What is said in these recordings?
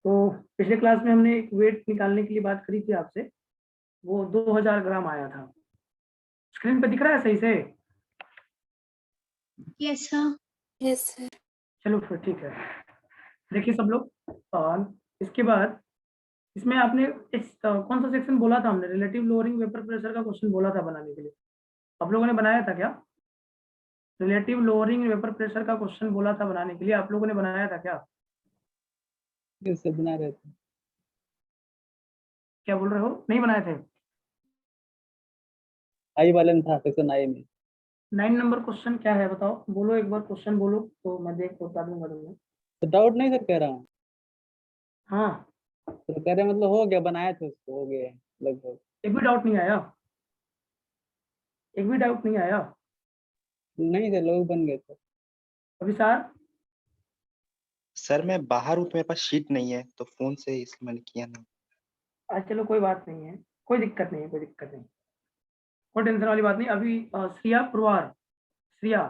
तो पिछले क्लास में हमने एक वेट निकालने के लिए बात करी थी आपसे, वो 2000 ग्राम आया था। स्क्रीन पे दिख रहा है सही से? Yes sir. Yes sir. चलो फिर ठीक है, देखिए सब लोग। और इसके बाद इसमें आपने कौन सा सेक्शन बोला था हमने? रिलेटिव लोअरिंग वेपर प्रेशर का क्वेश्चन बोला था बनाने के लिए। आप लोगों ने बनाया था क्या? रिलेटिव लोअरिंग वेपर प्रेशर का क्वेश्चन बोला था बनाने के लिए, आप लोगों ने बनाया था क्या? किससे बना रहे थे? क्या बोल रहे हो, नहीं बनाए थे? आई वाले में था, सेक्शन आई में। 9 नंबर क्वेश्चन क्या है बताओ, बोलो एक बार क्वेश्चन बोलो तो मैं देख बता दूंगा तुम्हें। तो डाउट नहीं सर कह रहा हूँ, हाँ, तो कह रहे मतलब हो गया, बनाए थे उसको, हो गया लगभग। एक भी डाउट नहीं आया? एक भी डाउट नहीं आया? नहीं सर, लोग बन गए थे। अभी सर सर मैं बाहर हूँ तो मेरे पास शीट नहीं है, तो फोन से इसलिए मैंने किया नहीं। चलो कोई बात नहीं है, कोई दिक्कत नहीं है, कोई दिक्कत नहीं, कोई टेंशन वाली बात नहीं। अभी श्रिया पुरवार, श्रिया,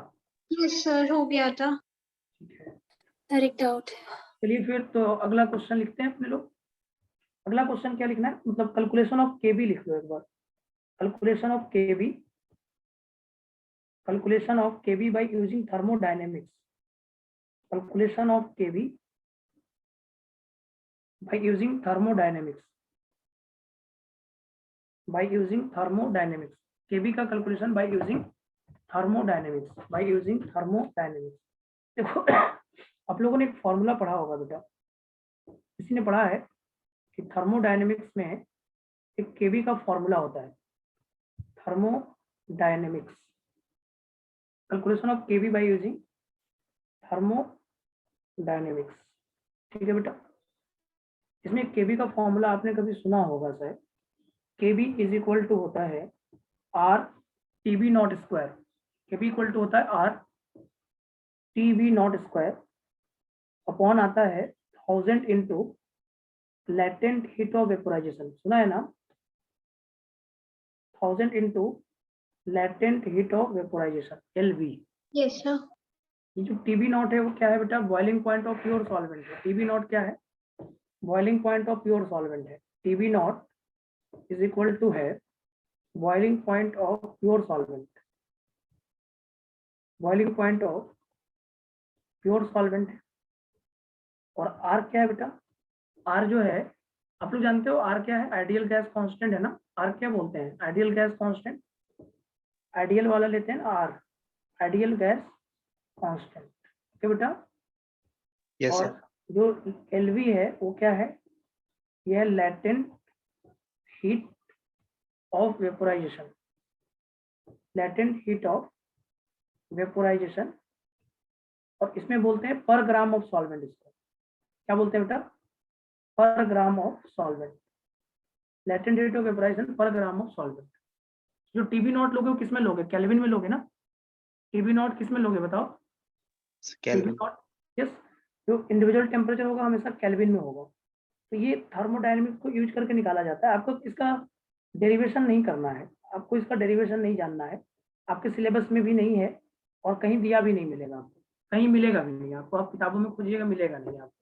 यस सर, हो गया था। ठीक है। सर एक डाउट है। चलिए फिर तो अगला क्वेश्चन लिखते हैं अपने लोग। अगला क्वेश्चन क्या लिखना है, मतलब कैलकुलेशन ऑफ केबी लिख लो एक बार। Calculation of KB, calculation of KB by using thermodynamics. Calculation of KB by using thermodynamics, by using thermodynamics, kb का calculation by using thermodynamics, by using thermodynamics। देखो आप लोगों ने एक फॉर्मूला पढ़ा होगा बेटा, किसी ने पढ़ा है कि थर्मोडायनेमिक्स में एक केबी का फॉर्मूला होता है, thermodynamics, calculation of KB by using thermodynamics. ठीक है बेटा, इसमें केबी का फॉर्मूला आपने कभी सुना होगा शायद। केबी इज इक्वल टू होता है R T B nought square. KB equal to होता है R T B nought square upon आता है 1000 into latent heat of vaporisation. सुना है ना? 1000 into latent heat of vaporisation, LV. Yes sir. ये जो टीबी नॉट है वो क्या है बेटा? Boiling point of pure solvent है। टीबी नॉट क्या है? Boiling point of pure solvent है। TB nought is equal to है boiling point of pure solvent, boiling point of pure solvent है। और आर क्या है बेटा? आर जो है, आप लोग जानते हो आर क्या है? आइडियल गैस कांस्टेंट है ना। आर क्या बोलते हैं? Ideal gas constant. आइडियल वाला लेते हैं आर, आइडियल गैस कांस्टेंट। ठीक है बेटा। यस और सर। जो एलवी है वो क्या है? यह latent heat of vaporisation, latent heat of vaporisation. और इसमें बोलते हैं पर ग्राम ऑफ सॉल्वेंट। इसको क्या बोलते हैं बेटा? पर gram of solvent, latent heat of vaporisation पर ग्राम ऑफ सॉल्वेंट। जो टीबी नॉट लोगे वो किस में लोगे? केल्विन में लोगे ना। टीबी नॉट किस में लोगे बताओ? TB kelvin. Not, yes. जो इंडिविजुअल टेम्परेचर होगा हमेशा केल्विन में होगा। तो ये थर्मोडायनेमिक्स को यूज करके निकाला जाता है। आपको इसका डेरिवेशन नहीं करना है, आपको इसका डेरिवेशन नहीं जानना है, आपके सिलेबस में भी नहीं है और कहीं दिया भी नहीं मिलेगा आपको, कहीं मिलेगा भी नहीं आपको। आप किताबों में खोजिएगा मिलेगा नहीं आपको।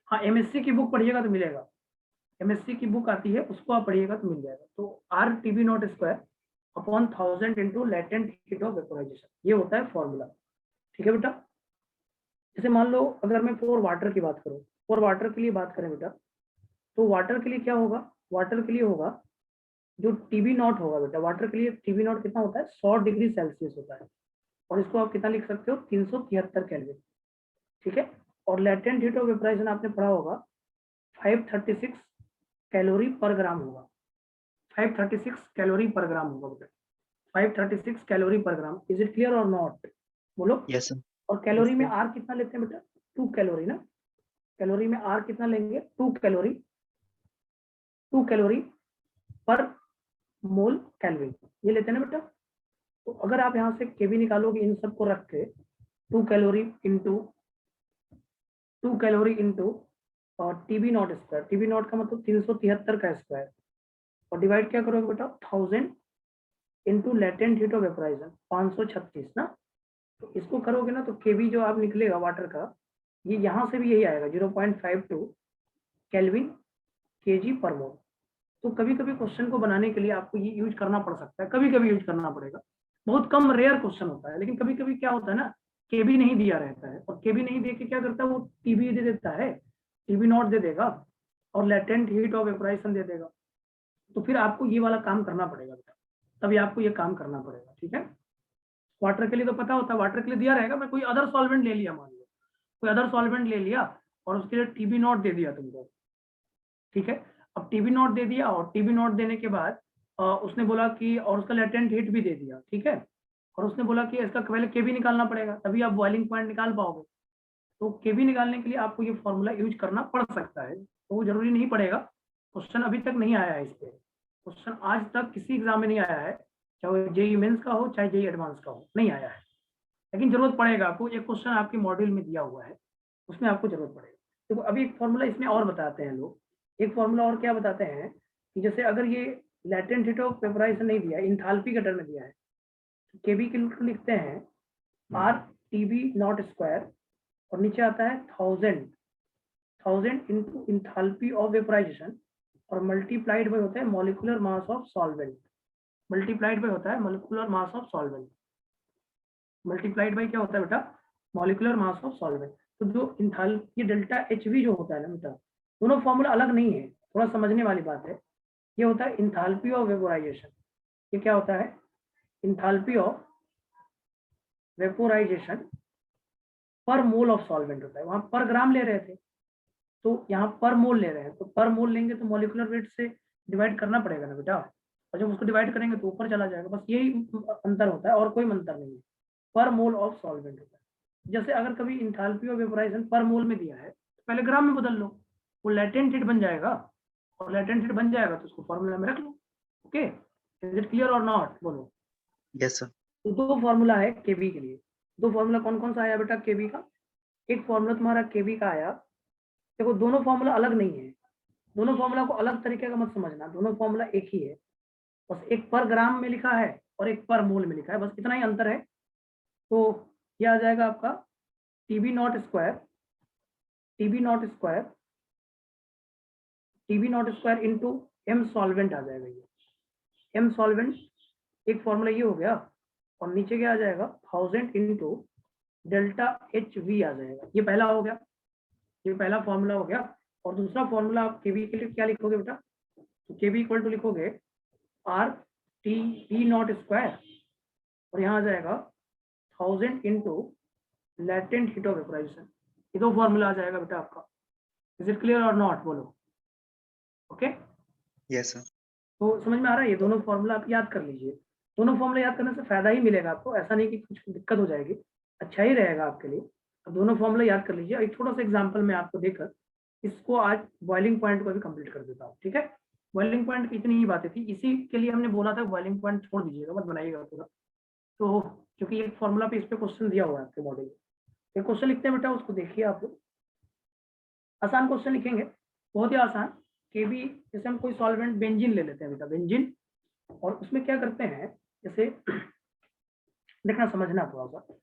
हाँ, एमएससी की बुक पढ़िएगा तो मिलेगा, एमएससी की बुक आती है उसको आप पढ़िएगा तो मिल जाएगा। तो R TB nought square upon 1000 into latent heat of vaporisation, ये होता है फॉर्मूला। ठीक है बेटा। जैसे मान लो अगर मैं फॉर वाटर की बात करूँ, फॉर वाटर के लिए बात करें बेटा, तो वाटर के लिए क्या होगा? वाटर के लिए होगा जो टीबी नॉट होगा बेटा, वाटर के लिए टीबी नॉट कितना होता है? 100 डिग्री सेल्सियस होता है। और इसको आप कितना लिख सकते हो? 373 केल्विन। ठीक है। और लेटेंट हीट ऑफ वेपोराइजेशन आपने पढ़ा होगा 536 कैलोरी पर ग्राम होगा, 536 कैलोरी पर ग्राम होगा बेटा, 536 कैलोरी पर ग्राम। Is it clear or not? बोलो। Yes sir. और कैलोरी में आर कितना लेते हैं बेटा? 2 कैलोरी ना। कैलोरी में आर कितना लेंगे? 2 कैलोरी, 2 कैलोरी पर मोल केल्विन, ये लेते हैं ना बेटा। तो अगर आप यहाँ से केबी निकालोगे इन सबको रख के, 2 कैलोरी इंटू 2 कैलोरी इंटू और TB nought square, TB not का मतलब 373 का स्क्वायर, और डिवाइड क्या करोगे बेटा? 1000 into latent heat of vaporisation 536 ना। तो इसको करोगे ना तो केबी जो आप निकलेगा वाटर का, ये यहाँ से भी यही आएगा 0.52 केल्विन केजी पर मोल। तो कभी कभी क्वेश्चन को बनाने के लिए आपको ये यूज करना पड़ सकता है, कभी कभी यूज करना पड़ेगा, बहुत कम रेयर क्वेश्चन होता है। लेकिन कभी कभी क्या होता है ना, केबी नहीं दिया रहता है, और केबी नहीं दे के क्या करता है वो टीबी दे देता है, टीबी नॉट दे देगा और लेटेंट हीट ऑफ वेपोराइजेशन दे देगा। तो फिर आपको ये वाला काम करना पड़ेगा बेटा, तभी आपको ये काम करना पड़ेगा, ठीक है। वाटर के लिए तो पता होता है, वाटर के लिए दिया रहेगा, मैं कोई अदर सॉल्वेंट ले लिया, मान लो कोई अदर सॉल्वेंट ले लिया और उसके लिए टीबी नॉट दे दिया तुमको, ठीक है। अब टीबी नॉट दे दिया और टीबी नॉट देने के बाद उसने बोला कि, और उसका लेटेंट हीट भी दे दिया, ठीक है, और उसने बोला कि इसका पहले केबी निकालना पड़ेगा, तभी आप बॉइलिंग पॉइंट निकाल पाओगे। तो केबी निकालने के लिए आपको ये फॉर्मूला यूज करना पड़ सकता है, तो वो जरूरी नहीं पड़ेगा। क्वेश्चन अभी तक नहीं आया है इस पे, क्वेश्चन आज तक किसी एग्जाम में नहीं आया है, चाहे जेईई मेंस का हो चाहे जेईई एडवांस का हो, नहीं आया है। लेकिन जरूरत पड़ेगा आपको, एक क्वेश्चन आपके मॉड्यूल में दिया हुआ है, उसमें आपको जरूरत पड़ेगा। देखो अभी एक फॉर्मूला इसमें और बताते हैं लोग, एक फॉर्मूला और क्या बताते हैं कि जैसे अगर ये लेटेंट हीट ऑफ वेपोराइजेशन नहीं दिया, इंथाल्पी का टर्म में दिया है, तो केबी के लिए लिखते हैं आर टीबी नॉट स्क्वायर और नीचे आता है 1000 इंटू इंथाल्पी ऑफ वेपोराइजेशन और मल्टीप्लाइड बाय होता है molecular mass of solvent, multiplied by होता है molecular mass of solvent, multiplied by क्या होता है बेटा, मॉलिक्यूलर मास ऑफ सॉल्वेंट। तो जो ये डेल्टा एचवी जो होता है ना बेटा, दोनों फॉर्मूला अलग नहीं है, थोड़ा समझने वाली बात है। ये होता है इंथाल्पी ऑफ वेपोराइजेशन, ये क्या होता है, इंथाल्पी ऑफ वेपोराइजेशन पर मोल ऑफ सॉल्वेंट होता है, वहां पर ग्राम ले रहे थे तो यहाँ पर मोल ले रहे हैं, तो पर मोल लेंगे तो मॉलिक्यूलर वेट से डिवाइड करना पड़ेगा ना बेटा, और जब उसको डिवाइड करेंगे तो ऊपर चला जाएगा, बस यही अंतर होता है और कोई अंतर नहीं है, पर मोल ऑफ सॉल्वेंट होता है। जैसे अगर कभी इंथाल्पी ऑफ वेपोराइजेशन पर मोल में दिया है तो पहले ग्राम में बदल लो, वो लेटेंट हीट बन जाएगा, और लेटेंट हीट बन जाएगा तो उसको फॉर्मूला में रख लो। Okay, is it clear or not, बोलो। Yes sir. तो दो फॉर्मूला है केबी के लिए, दो फॉर्मूला कौन कौन सा आया बेटा केबी का, एक फॉर्मूला तुम्हारा केबी का आया, देखो दोनों फॉर्मूला अलग नहीं है, दोनों फॉर्मूला को अलग तरीके का मत समझना, दोनों फॉर्मूला एक ही है, बस एक पर ग्राम में लिखा है और एक पर मोल में लिखा है, बस इतना ही अंतर है। तो ये आ जाएगा आपका TB nought square, TB nought square, TB nought square into M solvent आ जाएगा, ये एम सॉल्वेंट एक फॉर्मूला ये हो गया, और नीचे क्या आ जाएगा 1000 इंटू डेल्टा एच वी आ जाएगा, ये पहला हो गया, ये पहला फॉर्मूला हो गया। और दूसरा फॉर्मूला आप केबी के लिए क्या लिखोगे बेटा, तो केबी इक्वल टू लिखोगे R T T not square और यहाँ आ जाएगा 1000 into latent heat of vaporisation, ये दो फॉर्मूला आ जाएगा बेटा आपका। Is it clear or not, बोलो। Okay, yes sir. तो समझ में आ रहा है, ये दोनों फॉर्मूला आप याद कर लीजिए, दोनों फॉर्मूला याद करने से फायदा ही मिलेगा आपको, ऐसा नहीं कि कुछ दिक्कत हो जाएगी, अच्छा ही रहेगा आपके लिए। अब दोनों फॉर्मूला याद कर लीजिए, एक छोटा सा एग्जांपल मैं आपको देकर इसको आज बॉइलिंग पॉइंट को भी कंप्लीट कर देता हूँ, ठीक है। बॉइलिंग पॉइंट की इतनी ही बातें थी, इसी के लिए हमने बोला था बॉइलिंग पॉइंट छोड़ दीजिएगा, मत बनाइएगा पूरा। तो क्योंकि एक फॉर्मूला पे इस पे क्वेश्चन दिया हुआ है आपके मॉडल में, एक क्वेश्चन लिखते हैं बेटा, उसको देखिए आप लोग, आसान क्वेश्चन लिखेंगे, बहुत ही आसान। केबी जैसे हम कोई सॉल्वेंट बेंजीन ले लेते हैं बेटा, बेंजीन, और उसमें क्या करते हैं, जैसे देखना समझना थोड़ा सा,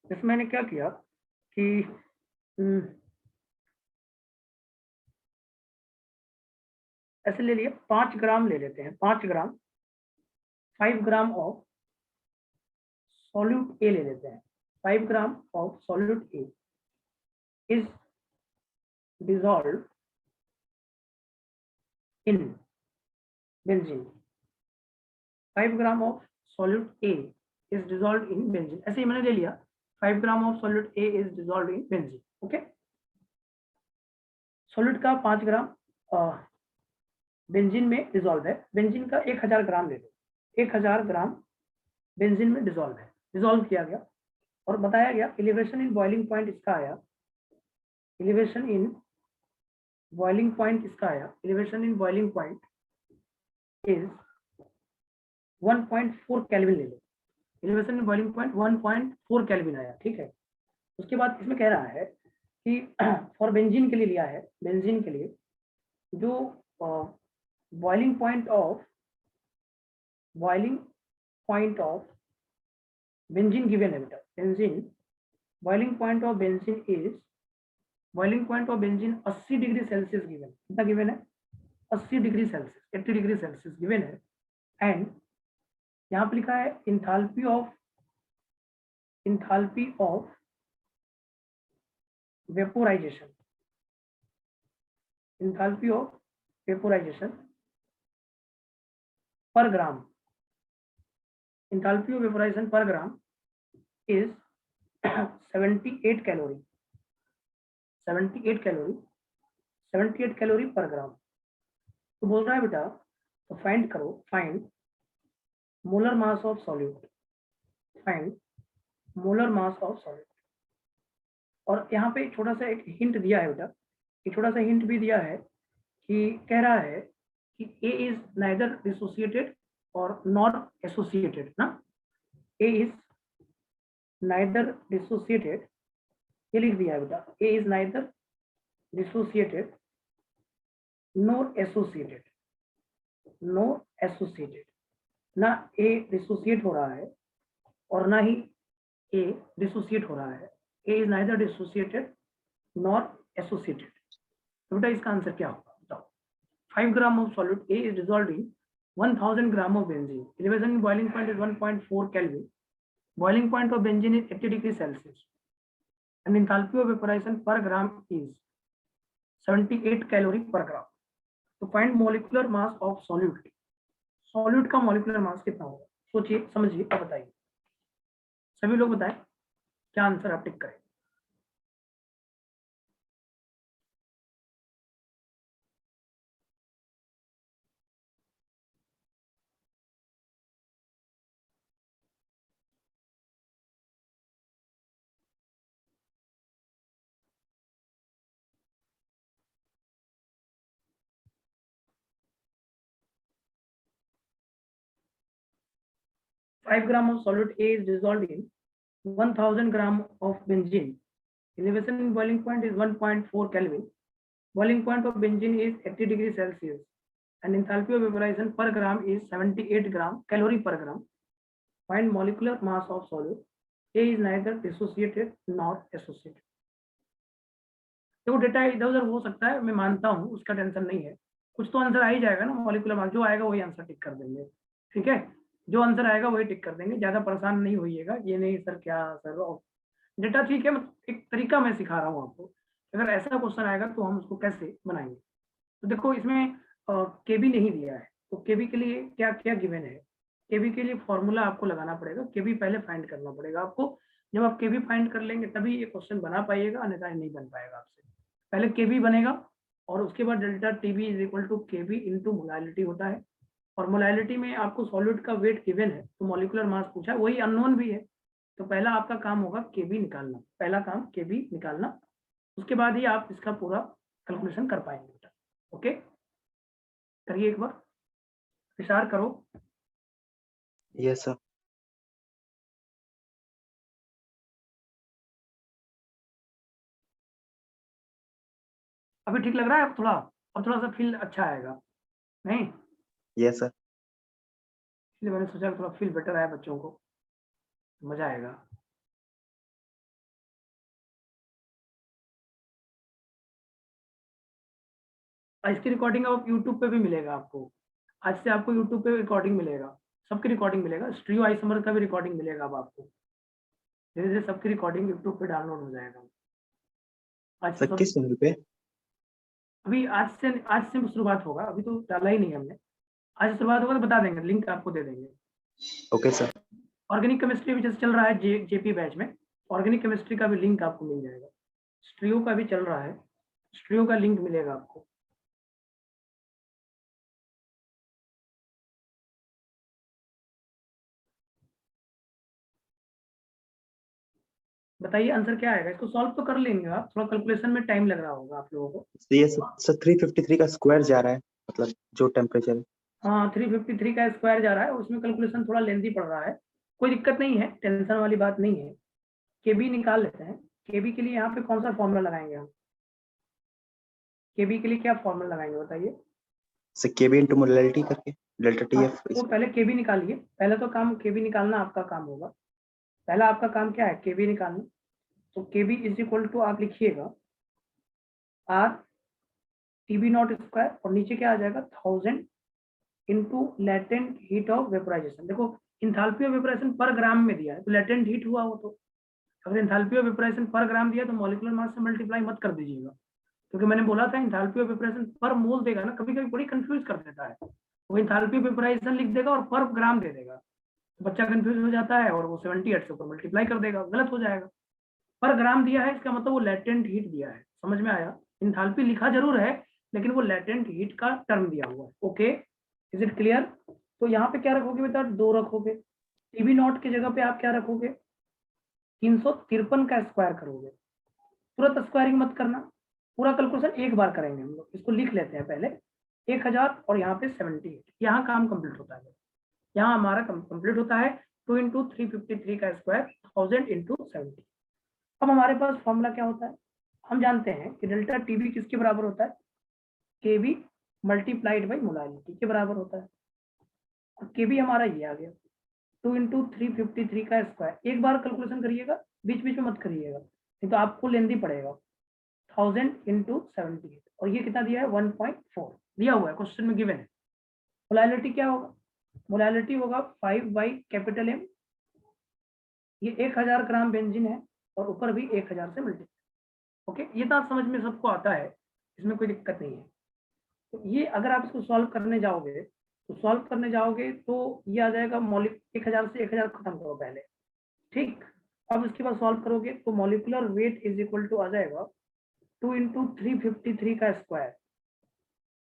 जैसे मैंने क्या किया कि ऐसे ले लिए 5 ग्राम ले लेते हैं, 5 ग्राम 5 ग्राम ऑफ सॉल्यूट ए ले लेते हैं, 5 gram of solute A is dissolve in benzene, 5 gram of solute A is dissolve in benzene, ऐसे ही मैंने ले लिया 5 gram of solute A is dissolve in benzene. Okay, solute का 5 ग्राम बेंजीन में dissolve है, बेंजीन का 1000 ग्राम ले लो, 1000 ग्राम बेंजीन में डिसॉल्व है, डिसॉल्व किया गया और बताया गया एलिवेशन इन बॉइलिंग पॉइंट इसका आया, एलिवेशन इन बॉइलिंग पॉइंट इसका आया, elevation in boiling point is 1.4 kelvin ले लो, elevation in boiling point 1.4 kelvin आया, ठीक है। उसके बाद इसमें कह रहा है कि फॉर बेंजीन के लिए लिया है, बेंजीन के लिए जो boiling point of benzene given है बेटा, benzene boiling point of benzene is boiling point of benzene 80 degree Celsius given, कितना गिवन है? 80 degree Celsius, 80 degree Celsius given है। एंड यहाँ पे लिखा है enthalpy of vaporisation, enthalpy of vaporization per gram, enthalpy of vaporization per gram is 78 calorie, 78 calorie, 78 calorie per gram। तो बोल रहा है बेटा, तो फाइंड करो, find molar mass of solute, find molar mass of solute. और यहाँ पे छोटा सा एक हिंट दिया है बेटा, एक छोटा सा हिंट भी दिया है कि कह रहा है कि A इज नाइदर डिसोसिएटेड और नॉट एसोसिएटेड ना, A इज नाइदर डिसोसिएटेड, ये लिख दिया है बेटा, A is neither dissociated nor associated, no associated, ना A डिसोसिएट हो रहा है और ना ही A डिसोसिएट हो रहा है, A is neither dissociated nor associated. तो बेटा इसका आंसर क्या होगा बताओ? 5 gram of solute A is dissolved in 1000 gram of benzene. Elevation in boiling point is 1.4 Kelvin. Boiling point of benzene is 80 degrees Celsius. And enthalpy of vaporization per gram is 78 calorie per gram. तो find molecular mass of solute. Solute का molecular mass कितना होगा? सोचिए, समझिए और बताइए। सभी लोग बताएं क्या आंसर आप टिक करें। Five gram of solute A is dissolved in 1000 gram of benzene. Elevation in boiling point is 1.4 Kelvin. Boiling point of benzene is 80 degrees Celsius. And enthalpy of vaporization per gram is 78 gram calorie per gram. Find molecular mass of solute. A is neither dissociated nor associated. देखो data इधर उधर हो सकता है, मैं मानता हूँ, उसका टेंशन नहीं है, कुछ तो आंसर आ ही जाएगा ना। मॉलिक्यूलर मास जो आएगा वही आंसर टिक कर देंगे, ठीक है, जो आंसर आएगा वही टिक कर देंगे, ज्यादा परेशान नहीं होइएगा। ये नहीं सर क्या सर डेटा ठीक है, एक तरीका मैं सिखा रहा हूँ आपको, अगर ऐसा क्वेश्चन आएगा तो हम उसको कैसे बनाएंगे। तो देखो इसमें केबी नहीं दिया है, तो केबी के लिए क्या क्या गिवन है, केबी के लिए फॉर्मूला आपको लगाना पड़ेगा, केबी पहले फाइंड करना पड़ेगा आपको। जब आप केबी फाइंड कर लेंगे तभी ये क्वेश्चन बना पाइएगा, अन्यथा नहीं बन पाएगा आपसे। पहले केबी बनेगा और उसके बाद delta TB is equal to KB into molality होता है, और मोलालिटी में आपको सॉल्यूट का वेट गिवन है, तो मॉलिक्यूलर मास पूछा है, वही अननोन भी है। तो पहला आपका काम होगा केबी निकालना, पहला काम केबी निकालना, उसके बाद ही आप इसका पूरा कैलकुलेशन कर पाएंगे बेटा। ओके, करिए एक बार, विचार करो। Yes sir. अभी ठीक लग रहा है? अब थोड़ा सा फील अच्छा आएगा नहीं? Yes sir. इसलिए मैंने सोचा थोड़ा फील बेटर आया, बच्चों को मजा आएगा। इसकी रिकॉर्डिंग अब यूट्यूब पे भी मिलेगा आपको, आज से आपको यूट्यूब पे रिकॉर्डिंग मिलेगा, सबकी रिकॉर्डिंग मिलेगा, स्ट्रियो आइसोमर का भी रिकॉर्डिंग मिलेगा। अब आपको धीरे धीरे सबकी रिकॉर्डिंग यूट्यूब पे डाउनलोड हो जाएगा। आज सर किस चैनल पे? अभी आज से शुरुआत होगा, अभी तो डाला ही नहीं हमने, आज शुरुआत होगा तो बता देंगे, लिंक आपको दे देंगे। Okay sir. ऑर्गेनिक केमिस्ट्री भी जैसे चल रहा है जेपी बैच में, ऑर्गेनिक केमिस्ट्री का भी लिंक आपको मिल जाएगा, स्ट्रियो का भी चल रहा है, स्ट्रियो का लिंक मिलेगा आपको। बताइए आंसर क्या आएगा, इसको सॉल्व तो कर लेंगे आप, थोड़ा कैलकुलेशन में टाइम लग रहा होगा आप लोगों को। ये सर 353 का स्क्वायर जा रहा है, मतलब जो टेम्परेचर है। हाँ 353 का स्क्वायर जा रहा है, उसमें कैलकुलेशन थोड़ा लेंथी पड़ रहा है, कोई दिक्कत नहीं है, टेंशन वाली बात नहीं है। केबी निकाल लेते हैं। केबी के लिए यहाँ पे कौन सा फॉर्मूला लगाएंगे हम? केबी के लिए क्या फॉर्मूला लगाएंगे बताइए? सर केबी इंटू मोलालिटी करके डेल्टा टीएफ। तो पहले केबी निकालिए, पहले तो काम केबी निकालना आपका काम होगा, पहला आपका काम क्या है? केबी निकालना। तो केबी इज इक्वल टू आप लिखिएगा आर टीबी नॉट स्क्वायर और नीचे क्या आ जाएगा 1000 into latent heat of vaporisation. देखो इंथैल्पी ऑफ वेपोराइजेशन पर ग्राम में दिया है तो लेटेंट हीट हुआ वो, तो अगर इंथैल्पी ऑफ वेपोराइजेशन पर ग्राम दिया तो मॉलिक्यूलर मास से मल्टीप्लाई मत कर दीजिएगा, क्योंकि मैंने बोला था इंथैल्पी ऑफ वेपोराइजेशन पर मोल देगा ना, कभी कभी बड़ी कंफ्यूज कर देता है, वो इंथैल्पी ऑफ वेपोराइजेशन लिख देगा और पर ग्राम दे देगा, तो बच्चा कंफ्यूज हो जाता है और वो 78 से ऊपर मल्टीप्लाई कर देगा, गलत हो जाएगा। पर ग्राम दिया है इसका मतलब वो लेटेंट हीट दिया है, समझ में आया? इंथैल्पी लिखा जरूर है लेकिन वो लेटेंट हीट का टर्म दिया हुआ है। Okay, is it clear? तो यहाँ पे क्या रखोगे बेटा, 2 रखोगे। टीबी नॉट की जगह पे आप क्या रखोगे, 353 का स्क्वायर करोगे। तुरंत स्क्वायरिंग मत करना, पूरा कैलकुलेशन एक बार करेंगे हम लोग। इसको लिख लेते हैं पहले, 1000 और यहाँ पे 78, यहाँ काम कंप्लीट होता है, यहाँ हमारा कंप्लीट होता है 2 इंटू 353 का स्क्वायर 1000 इंटू 70। अब हमारे पास फॉर्मूला क्या होता है, हम जानते हैं कि डेल्टा टीबी किसके बराबर होता है, केबी मल्टीप्लाइड बाई मोलारिटी के बराबर होता है। और केबी हमारा ये आ गया 2 इंटू 353 का स्क्वायर। एक बार कैलकुलेशन करिएगा, बीच बीच में मत करिएगा नहीं तो आपको लेंदी पड़ेगा। 1000 इंटू 78 और ये कितना दिया है 1.4 दिया हुआ है, क्वेश्चन में गिवन है। मोलारिटी क्या होगा, मोलारिटी होगा 5 बाई कैपिटल एम। ये 1000 ग्राम बेंजीन है और ऊपर भी 1000 से मल्टीप्लाई। ओके, ये तो आप समझ में सबको आता है, इसमें कोई दिक्कत नहीं है। तो ये अगर आप इसको सॉल्व करने जाओगे तो ये आ जाएगा मॉलिक 1000 से 1000 खत्म करो पहले, ठीक। अब इसके बाद सॉल्व करोगे तो molecular weight is equal to आ जाएगा 2 इंटू 353 का square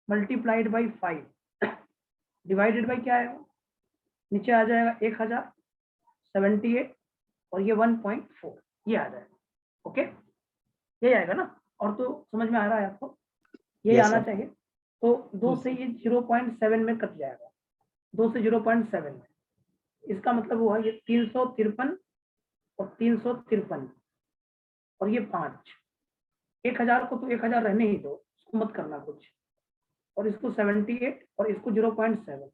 multiplied by 5 divided by क्या आएगा, नीचे आ जाएगा 1000 78 और ये 1.4 ये आ जाएगा। ओके, ये आएगा ना, और तो समझ में आ रहा है आपको, ये Yes, आना sir. चाहिए। तो 2 से ये 0.7 में कट जाएगा, 2 से 0.7 में, इसका मतलब हुआ ये 353 और 353 और ये 5। 1000 को तो 1000 रहने ही दो, इसको मत करना कुछ, और इसको 78 और इसको 0.7,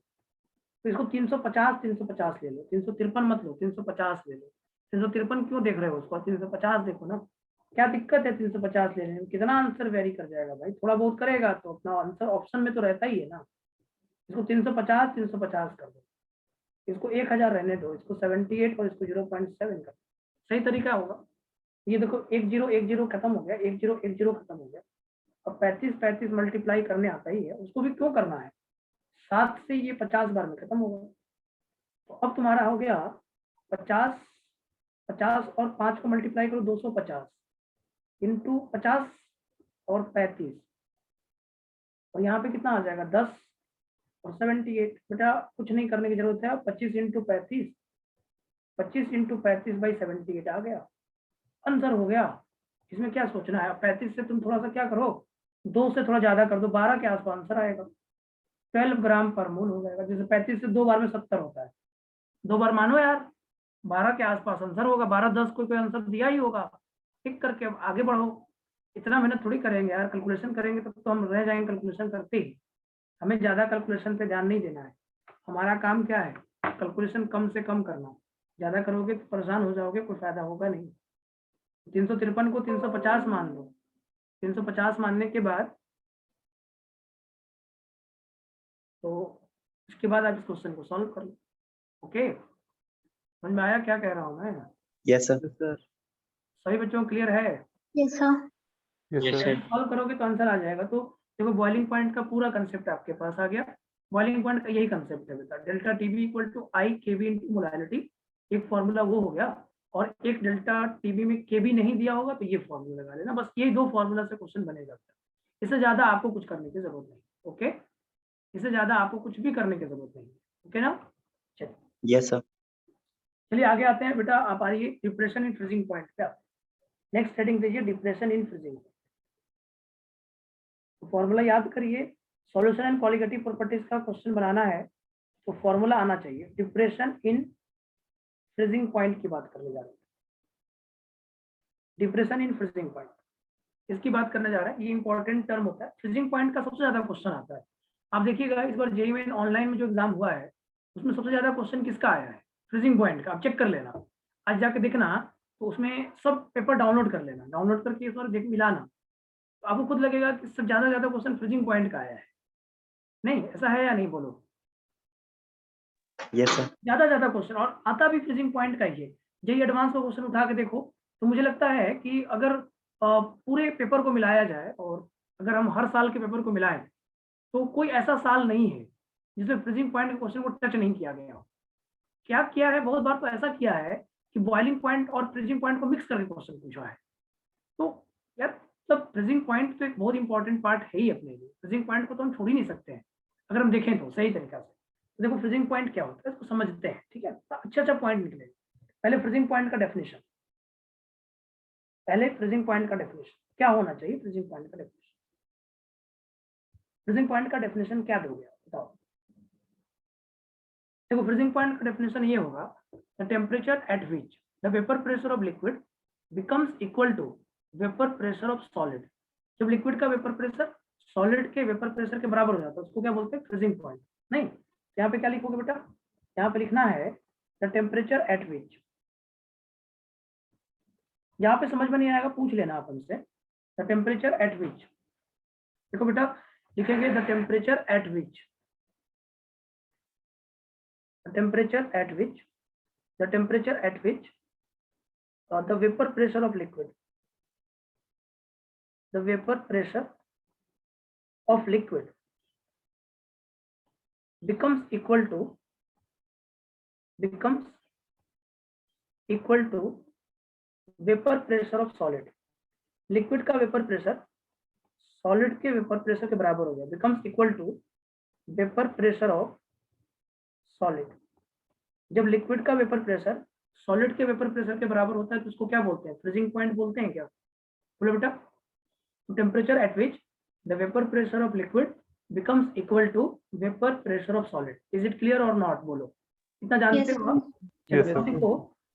तो इसको 350 ले लो, 353 मत लो, 350 ले लो। 353 क्यों देख रहे हो उसको, 350 देखो ना, क्या दिक्कत है 350 लेने में, कितना आंसर वेरी कर जाएगा भाई, थोड़ा बहुत करेगा तो अपना आंसर ऑप्शन में तो रहता ही है ना। इसको 350 कर दो, इसको 1000 रहने दो, इसको 78 और इसको 0.7 कर दो, सही तरीका होगा। ये देखो 1010 खत्म हो गया, 1010 खत्म हो गया। अब 35 मल्टीप्लाई करने आता ही है, उसको भी क्यों करना है, 7 से ये 50 बार में खत्म होगा। तो अब तुम्हारा हो गया 50 और 5 को मल्टीप्लाई करो 250 इंटू 50 और 35 और यहाँ पे कितना आ जाएगा 10 और 78। बेटा कुछ नहीं करने की जरूरत है, 25 इंटू 35 बाई 78 आ गया, आंसर हो गया। इसमें क्या सोचना है, 35 से तुम थोड़ा सा क्या करो, 2 से थोड़ा ज्यादा कर दो, 12 के आसपास आंसर आएगा, 12 ग्राम पर मोल हो जाएगा। जैसे 35 से 2 बार में 70 होता है, 2 बार मानो यार, 12 के आसपास आंसर होगा, 12-10 कोई आंसर दिया ही होगा। टिक करके अब आगे बढ़ो, इतना मेहनत थोड़ी करेंगे यार, कैलकुलेशन करेंगे तो हम रह जाएंगे कैलकुलेशन करते ही। हमें ज्यादा कैलकुलेशन पे ध्यान नहीं देना है, हमारा काम क्या है, कैलकुलेशन कम से कम करना। ज्यादा करोगे तो परेशान हो जाओगे, कोई फायदा होगा नहीं। 353 को 350 मान लो, 350 मानने के बाद तो उसके बाद आप इस क्वेश्चन को सॉल्व कर लो। ओके, समझ में आया क्या कह रहा हूँ मैं? Yes, sir. सर सभी बच्चों को क्लियर है? Yes sir. Yes, sir. Solve करोगे तो आंसर आ जाएगा। तो देखो बॉइलिंग पॉइंट का पूरा कंसेप्ट आपके पास आ गया। बॉइलिंग पॉइंट का यही कंसेप्ट है बेटा, delta TB equal to I KB into molarity, एक फॉर्मूला वो हो गया, और एक डेल्टा टीबी में केबी नहीं दिया होगा तो ये फॉर्मूला लगा लेना, बस ये 2 फॉर्मूला से क्वेश्चन बनेगा। इससे ज्यादा आपको कुछ करने की जरूरत नहीं। ओके, इससे ज्यादा आपको कुछ भी करने की जरूरत नहीं। ओके ना, चलिए Yes, sir. चलिए आगे आते हैं बेटा। आप आ रही डिप्रेशन इन फ्रीजिंग पॉइंट पे, नेक्स्ट हेडिंग दीजिए डिप्रेशन इन फ्रीजिंग। तो फॉर्मूला याद करिए, सॉल्यूशन एंड क्वालिटेटिव प्रॉपर्टीज का क्वेश्चन बनाना है तो फॉर्मूला आना चाहिए। डिप्रेशन इन फ्रीजिंग पॉइंट की बात करने जा रहे हैं, डिप्रेशन इन फ्रीजिंग पॉइंट इसकी बात करने जा रहा है। ये इंपॉर्टेंट टर्म होता है, फ्रीजिंग पॉइंट का सबसे ज्यादा क्वेश्चन आता है। आप देखिएगा इस बार जेईई मेन ऑनलाइन में जो एग्जाम हुआ है उसमें सबसे ज्यादा क्वेश्चन किसका आया है, फ्रीजिंग पॉइंट का। आप चेक कर लेना, आज जाके देखना, तो उसमें सब पेपर डाउनलोड कर लेना, डाउनलोड करके इस बार देख मिलाना, तो आपको खुद लगेगा कि सबसे ज्यादा क्वेश्चन फ्रीजिंग पॉइंट का आया है, नहीं ऐसा है या नहीं बोलो? Yes sir. ज्यादा क्वेश्चन और आता भी फ्रीजिंग पॉइंट का ही है। जेई एडवांस का क्वेश्चन उठा के देखो तो मुझे लगता है कि अगर पूरे पेपर को मिलाया जाए और अगर हम हर साल के पेपर को मिलाएं तो कोई ऐसा साल नहीं है जिसमें फ्रीजिंग पॉइंट के क्वेश्चन को टच नहीं किया गया हो। क्या किया है, बहुत बार तो ऐसा किया है कि बॉइलिंग पॉइंट और फ्रीजिंग पॉइंट को मिक्स करके क्वेश्चन पूछा है। तो यार तब फ्रीजिंग पॉइंट तो एक बहुत इंपॉर्टेंट पार्ट है ही अपने लिए, फ्रीजिंग पॉइंट को तो हम छोड़ ही नहीं सकते हैं अगर हम देखें तो सही तरीका से। तो देखो फ्रीजिंग पॉइंट क्या होता है इसको समझते हैं, ठीक है? तो अच्छा पॉइंट निकले। पहले फ्रीजिंग पॉइंट का डेफिनेशन, पहले फ्रीजिंग पॉइंट का डेफिनेशन क्या होना चाहिए? फ्रीजिंग पॉइंट का डेफिनेशन, फ्रीजिंग पॉइंट का डेफिनेशन क्या दोगे आप बताओ? देखो फ्रीजिंग पॉइंट का डेफिनेशन ये होगा, the temperature at which the vapour pressure of liquid becomes equal to vapour pressure of solid. जब लिक्विड का वेपर प्रेशर सॉलिड के वेपर प्रेशर के बराबर हो जाता है उसको क्या बोलते हैं? Freezing point. नहीं, यहाँ पे क्या लिखोगे बेटा? यहाँ पे लिखना है द टेम्परेचर एट विच, यहाँ पे समझ में नहीं आएगा पूछ लेना आप हमसे, द टेम्परेचर एट विच। देखो बेटा लिखेंगे the temperature at which, the temperature at which, the temperature at which the vapour pressure of liquid, the vapour pressure of liquid becomes equal to vapour pressure of solid. Liquid का vapour pressure solid के vapour pressure के बराबर हो गया, becomes equal to vapour pressure of solid. जब liquid का vapour pressure solid के vapour pressure के बराबर होता है तो उसको क्या बोलते हैं? फ्रीजिंग पॉइंट बोलते हैं क्या? बोलो बेटा। Temperature at which the vapour pressure of liquid becomes equal to vapor pressure of solid. Is it clear or not? बोलो, इतना जानते Yes, हो आप? Yes, चलो sir. देखो,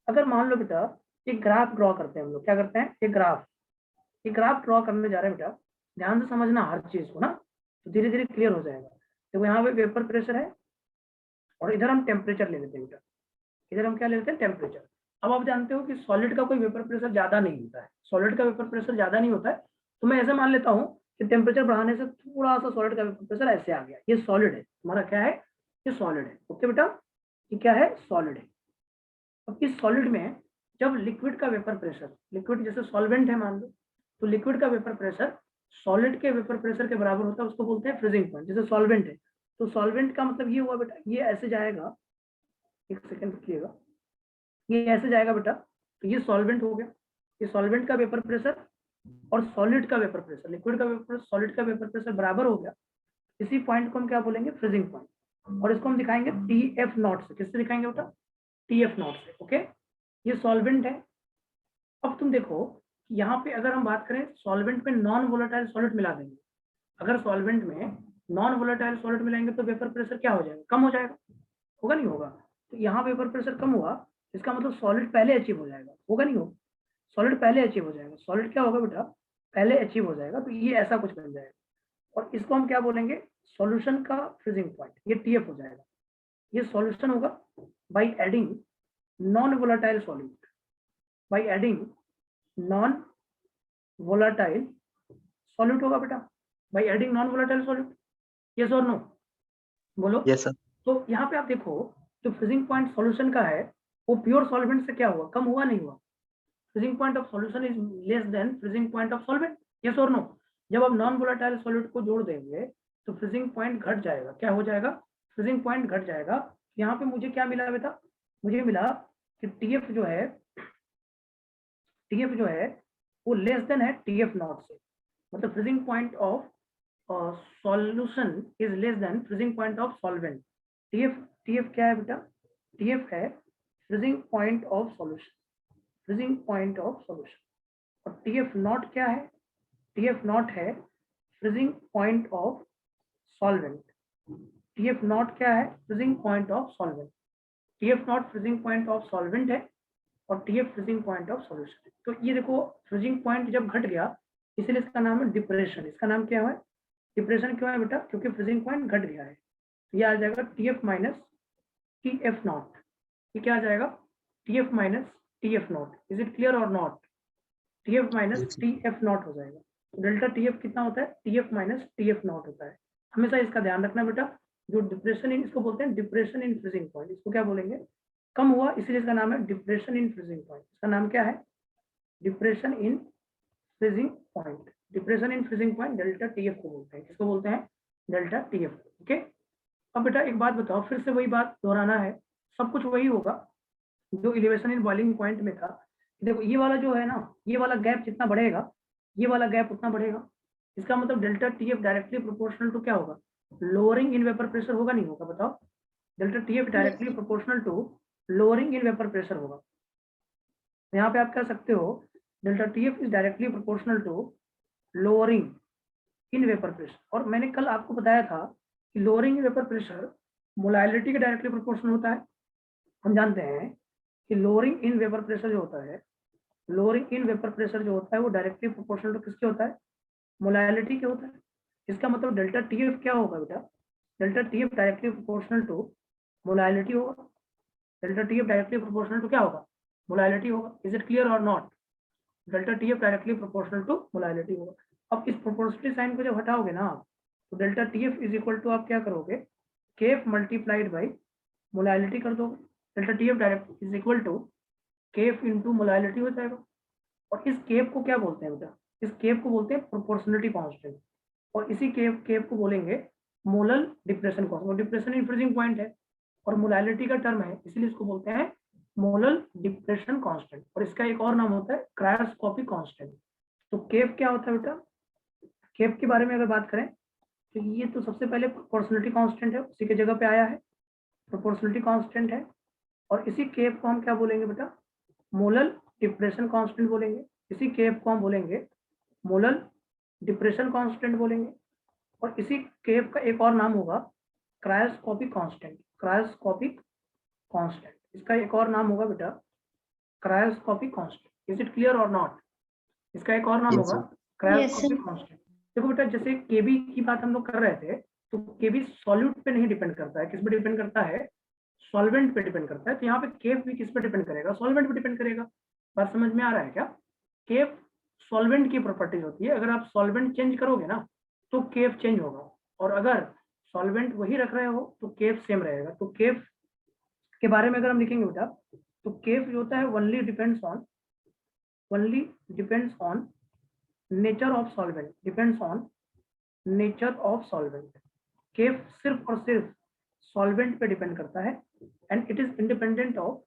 अगर मान लो बेटा एक ग्राफ ड्रॉ करते हैं हम लोग, क्या करते हैं? एक ग्राफ ड्रॉ करने जा रहे हैं बेटा, ध्यान से समझना हर चीज को ना, तो धीरे धीरे क्लियर हो जाएगा। देखो यहाँ पे वेपर प्रेशर है और इधर हम टेम्परेचर ले लेते हैं बेटा, इधर हम क्या ले लेते हैं? टेम्परेचर। अब आप जानते हो कि सॉलिड का कोई वेपर प्रेशर ज्यादा नहीं होता है, सॉलिड का वेपर प्रेशर ज्यादा नहीं होता है, तो मैं ऐसे मान लेता हूँ कि टेम्परेचर बढ़ाने से थोड़ा सा सॉलिड का वेपर प्रेशर ऐसे आ गया, ये सॉलिड है तुम्हारा, क्या है? ये सॉलिड है। ओके बेटा, ये क्या है? सॉलिड है। अब इस सॉलिड में जब लिक्विड का वेपर प्रेशर, लिक्विड जैसे सॉल्वेंट है मान लो, तो लिक्विड का वेपर प्रेशर सॉलिड के वेपर प्रेशर के बराबर होता है, उसको बोलते हैं फ्रीजिंग पॉइंट। जैसे सॉल्वेंट है तो सॉल्वेंट का मतलब ये हुआ बेटा, ये ऐसे जाएगा, एक सेकेंड रुकिएगा, ये ऐसे जाएगा बेटा, तो ये सॉल्वेंट हो गया, ये सॉल्वेंट का वेपर प्रेशर और सॉलिड का वेपर प्रेशर, लिक्विड का वेपर सॉलिड का वेपर प्रेशर बराबर हो गया। इसी पॉइंट को हम क्या बोलेंगे? Freezing point. और इसको हम दिखाएंगे TF नॉट से। किससे दिखाएंगे बेटा? TF नॉट से। ओके, ये सॉल्वेंट है। अब तुम देखो यहाँ पे अगर हम बात करें सॉल्वेंट में नॉन वोलेटाइल सॉलिड मिला देंगे, अगर सॉल्वेंट में नॉन वोलेटाइल सॉलिड मिलाएंगे तो वेपर प्रेशर क्या हो जाएगा? कम हो जाएगा, होगा नहीं होगा? तो यहाँ वेपर प्रेशर कम हुआ, इसका मतलब सॉलिड पहले अचीव हो जाएगा, होगा नहीं होगा? सॉलिड पहले अचीव हो जाएगा, सॉलिड क्या होगा बेटा? पहले अचीव हो जाएगा, तो ये ऐसा कुछ बन जाएगा। और इसको हम क्या बोलेंगे? सॉल्यूशन का फ्रीजिंग पॉइंट, ये TF हो जाएगा। ये सॉल्यूशन होगा by adding non volatile solute, by adding non volatile solute होगा बेटा, by adding non volatile solute. Yes और नो? बोलो। Yes sir. तो यहाँ पे आप देखो जो फ्रीजिंग पॉइंट सॉल्यूशन का है वो प्योर सॉल्वेंट से क्या हुआ? कम हुआ नहीं हुआ? Freezing point of solution is less than freezing point of solvent. Yes और नो? जब आप नॉन वोलेटाइल सॉल्यूट को जोड़ देंगे तो फ्रीजिंग पॉइंट घट जाएगा। क्या हो जाएगा? फ्रीजिंग पॉइंट घट जाएगा। यहाँ पे मुझे क्या मिला बेटा? मुझे मिला कि TF जो है वो लेस देन है TF नॉट से, मतलब freezing point of solution is less than freezing point of solvent. TF क्या है बेटा? TF है freezing point of solution, freezing point of solution. और TF नॉट क्या है? TF नॉट है freezing point of solvent. TF not क्या है? Freezing point of solvent. TF not freezing point of solvent है और TF freezing point of solution. तो ये देखो फ्रीजिंग पॉइंट जब घट गया इसलिए इसका नाम है डिप्रेशन। इसका नाम क्या है? डिप्रेशन क्यों है बेटा? क्योंकि फ्रीजिंग पॉइंट घट गया है। ये आ जाएगा TF माइनस TF नॉट। ये क्या आ जाएगा? TF minus TF nought. Is it clear or not? TF minus TF nought हो जाएगा। डेल्टा टीएफ कितना होता है, टीएफ माइनस टीएफ नॉट होता है। हमेशा इसका ध्यान रखना बेटा। जो डिप्रेशन इन, इसको बोलते हैं डिप्रेशन इन फ्रीजिंग पॉइंट, इसको क्या बोलेंगे, कम हुआ इसलिए इसका नाम है डिप्रेशन इन फ्रीजिंग पॉइंट। इसका नाम क्या है, depression in freezing point. Depression in freezing point delta TF को बोलते हैं। किसको बोलते हैं, डेल्टा टीएफ। ओके, अब बेटा एक बात बताओ, फिर से वही बात दोहराना है, सब कुछ वही होगा जो इलिवेशन इन बॉइलिंग पॉइंट में था। देखो ये वाला जो है ना, ये वाला गैप जितना बढ़ेगा ये वाला गैप उतना बढ़ेगा। इसका मतलब delta TF directly proportional to क्या होगा, लोअरिंग इन वेपर प्रेशर होगा, नहीं होगा, बताओ। Delta TF directly proportional to lowering in vapour pressure होगा। यहाँ पे आप कह सकते हो delta TF is directly proportional to lowering in vapour pressure. और मैंने कल आपको बताया था कि lowering in vapour pressure molality के डायरेक्टली प्रोपोर्शनल होता है। हम जानते हैं कि लोअरिंग इन वेपर प्रेशर जो होता है, लोअरिंग इन वेपर प्रेशर जो होता है वो डायरेक्टली प्रोपोर्शनल टू किसके होता है, मोलाइलिटी के होता है। इसका मतलब डेल्टा टीएफ क्या होगा बेटा, delta TF directly proportional to molality होगा। Delta TF directly proportional to क्या होगा, मोलाइलिटी होगा। Is it clear or not, delta TF directly proportional to molality होगा। अब इस प्रोपोर्शनलिटी साइन को जब हटाओगे ना आप, तो delta TF is equal to आप क्या करोगे, केएफ मल्टीप्लाइड बाई मोलाइलिटी कर दोगे। Delta TF direct is equal to KF into molality हो जाएगा। और इस केएफ को क्या बोलते हैं बेटा, इस केएफ को बोलते हैं प्रोपोर्शनलिटी कांस्टेंट। और इसी केएफ को बोलेंगे molal depression constant. Depression in freezing point है और मोलाइलिटी का टर्म है, इसलिए इसको बोलते हैं मोलल डिप्रेशन कांस्टेंट। और इसका एक और नाम होता है क्रायोस्कोपिक कांस्टेंट। तो केएफ क्या होता है बेटा, केएफ के बारे में अगर बात करें तो ये तो सबसे पहले प्रोपोर्शनलिटी कांस्टेंट है, उसी के जगह पे आया है, प्रोपोर्शनलिटी कांस्टेंट है। और इसी केएफ को हम क्या बोलेंगे बेटा, मोलल डिप्रेशन कांस्टेंट बोलेंगे। इसी केएफ को हम बोलेंगे मोलल डिप्रेशन कांस्टेंट बोलेंगे। और इसी केएफ का एक और नाम होगा क्रायोस्कोपिक कांस्टेंट, क्रायोस्कोपिक कांस्टेंट। इसका एक और नाम होगा बेटा cryoscopic constant. Is it clear or not, इसका एक और नाम होगा क्रायोस्कोपिक कांस्टेंट। देखो बेटा जैसे केबी की बात हम लोग कर रहे थे, तो केबी सॉल्यूट पे नहीं डिपेंड करता है, किस पे डिपेंड करता है, सॉल्वेंट पे डिपेंड करता है। तो यहाँ पे केएफ भी किस पे डिपेंड करेगा, सॉल्वेंट पे डिपेंड करेगा। बात समझ में आ रहा है क्या, केएफ सॉल्वेंट की प्रॉपर्टीज होती है। अगर आप सॉल्वेंट चेंज करोगे ना तो केएफ चेंज होगा, और अगर सॉल्वेंट वही रख रहे हो तो केएफ सेम रहेगा। तो केएफ के बारे में अगर हम लिखेंगे बेटा, तो केएफ जो होता है only depends on nature of solvent, depends on nature of solvent. KF सिर्फ और सिर्फ सॉल्वेंट पे डिपेंड करता है, and it is independent of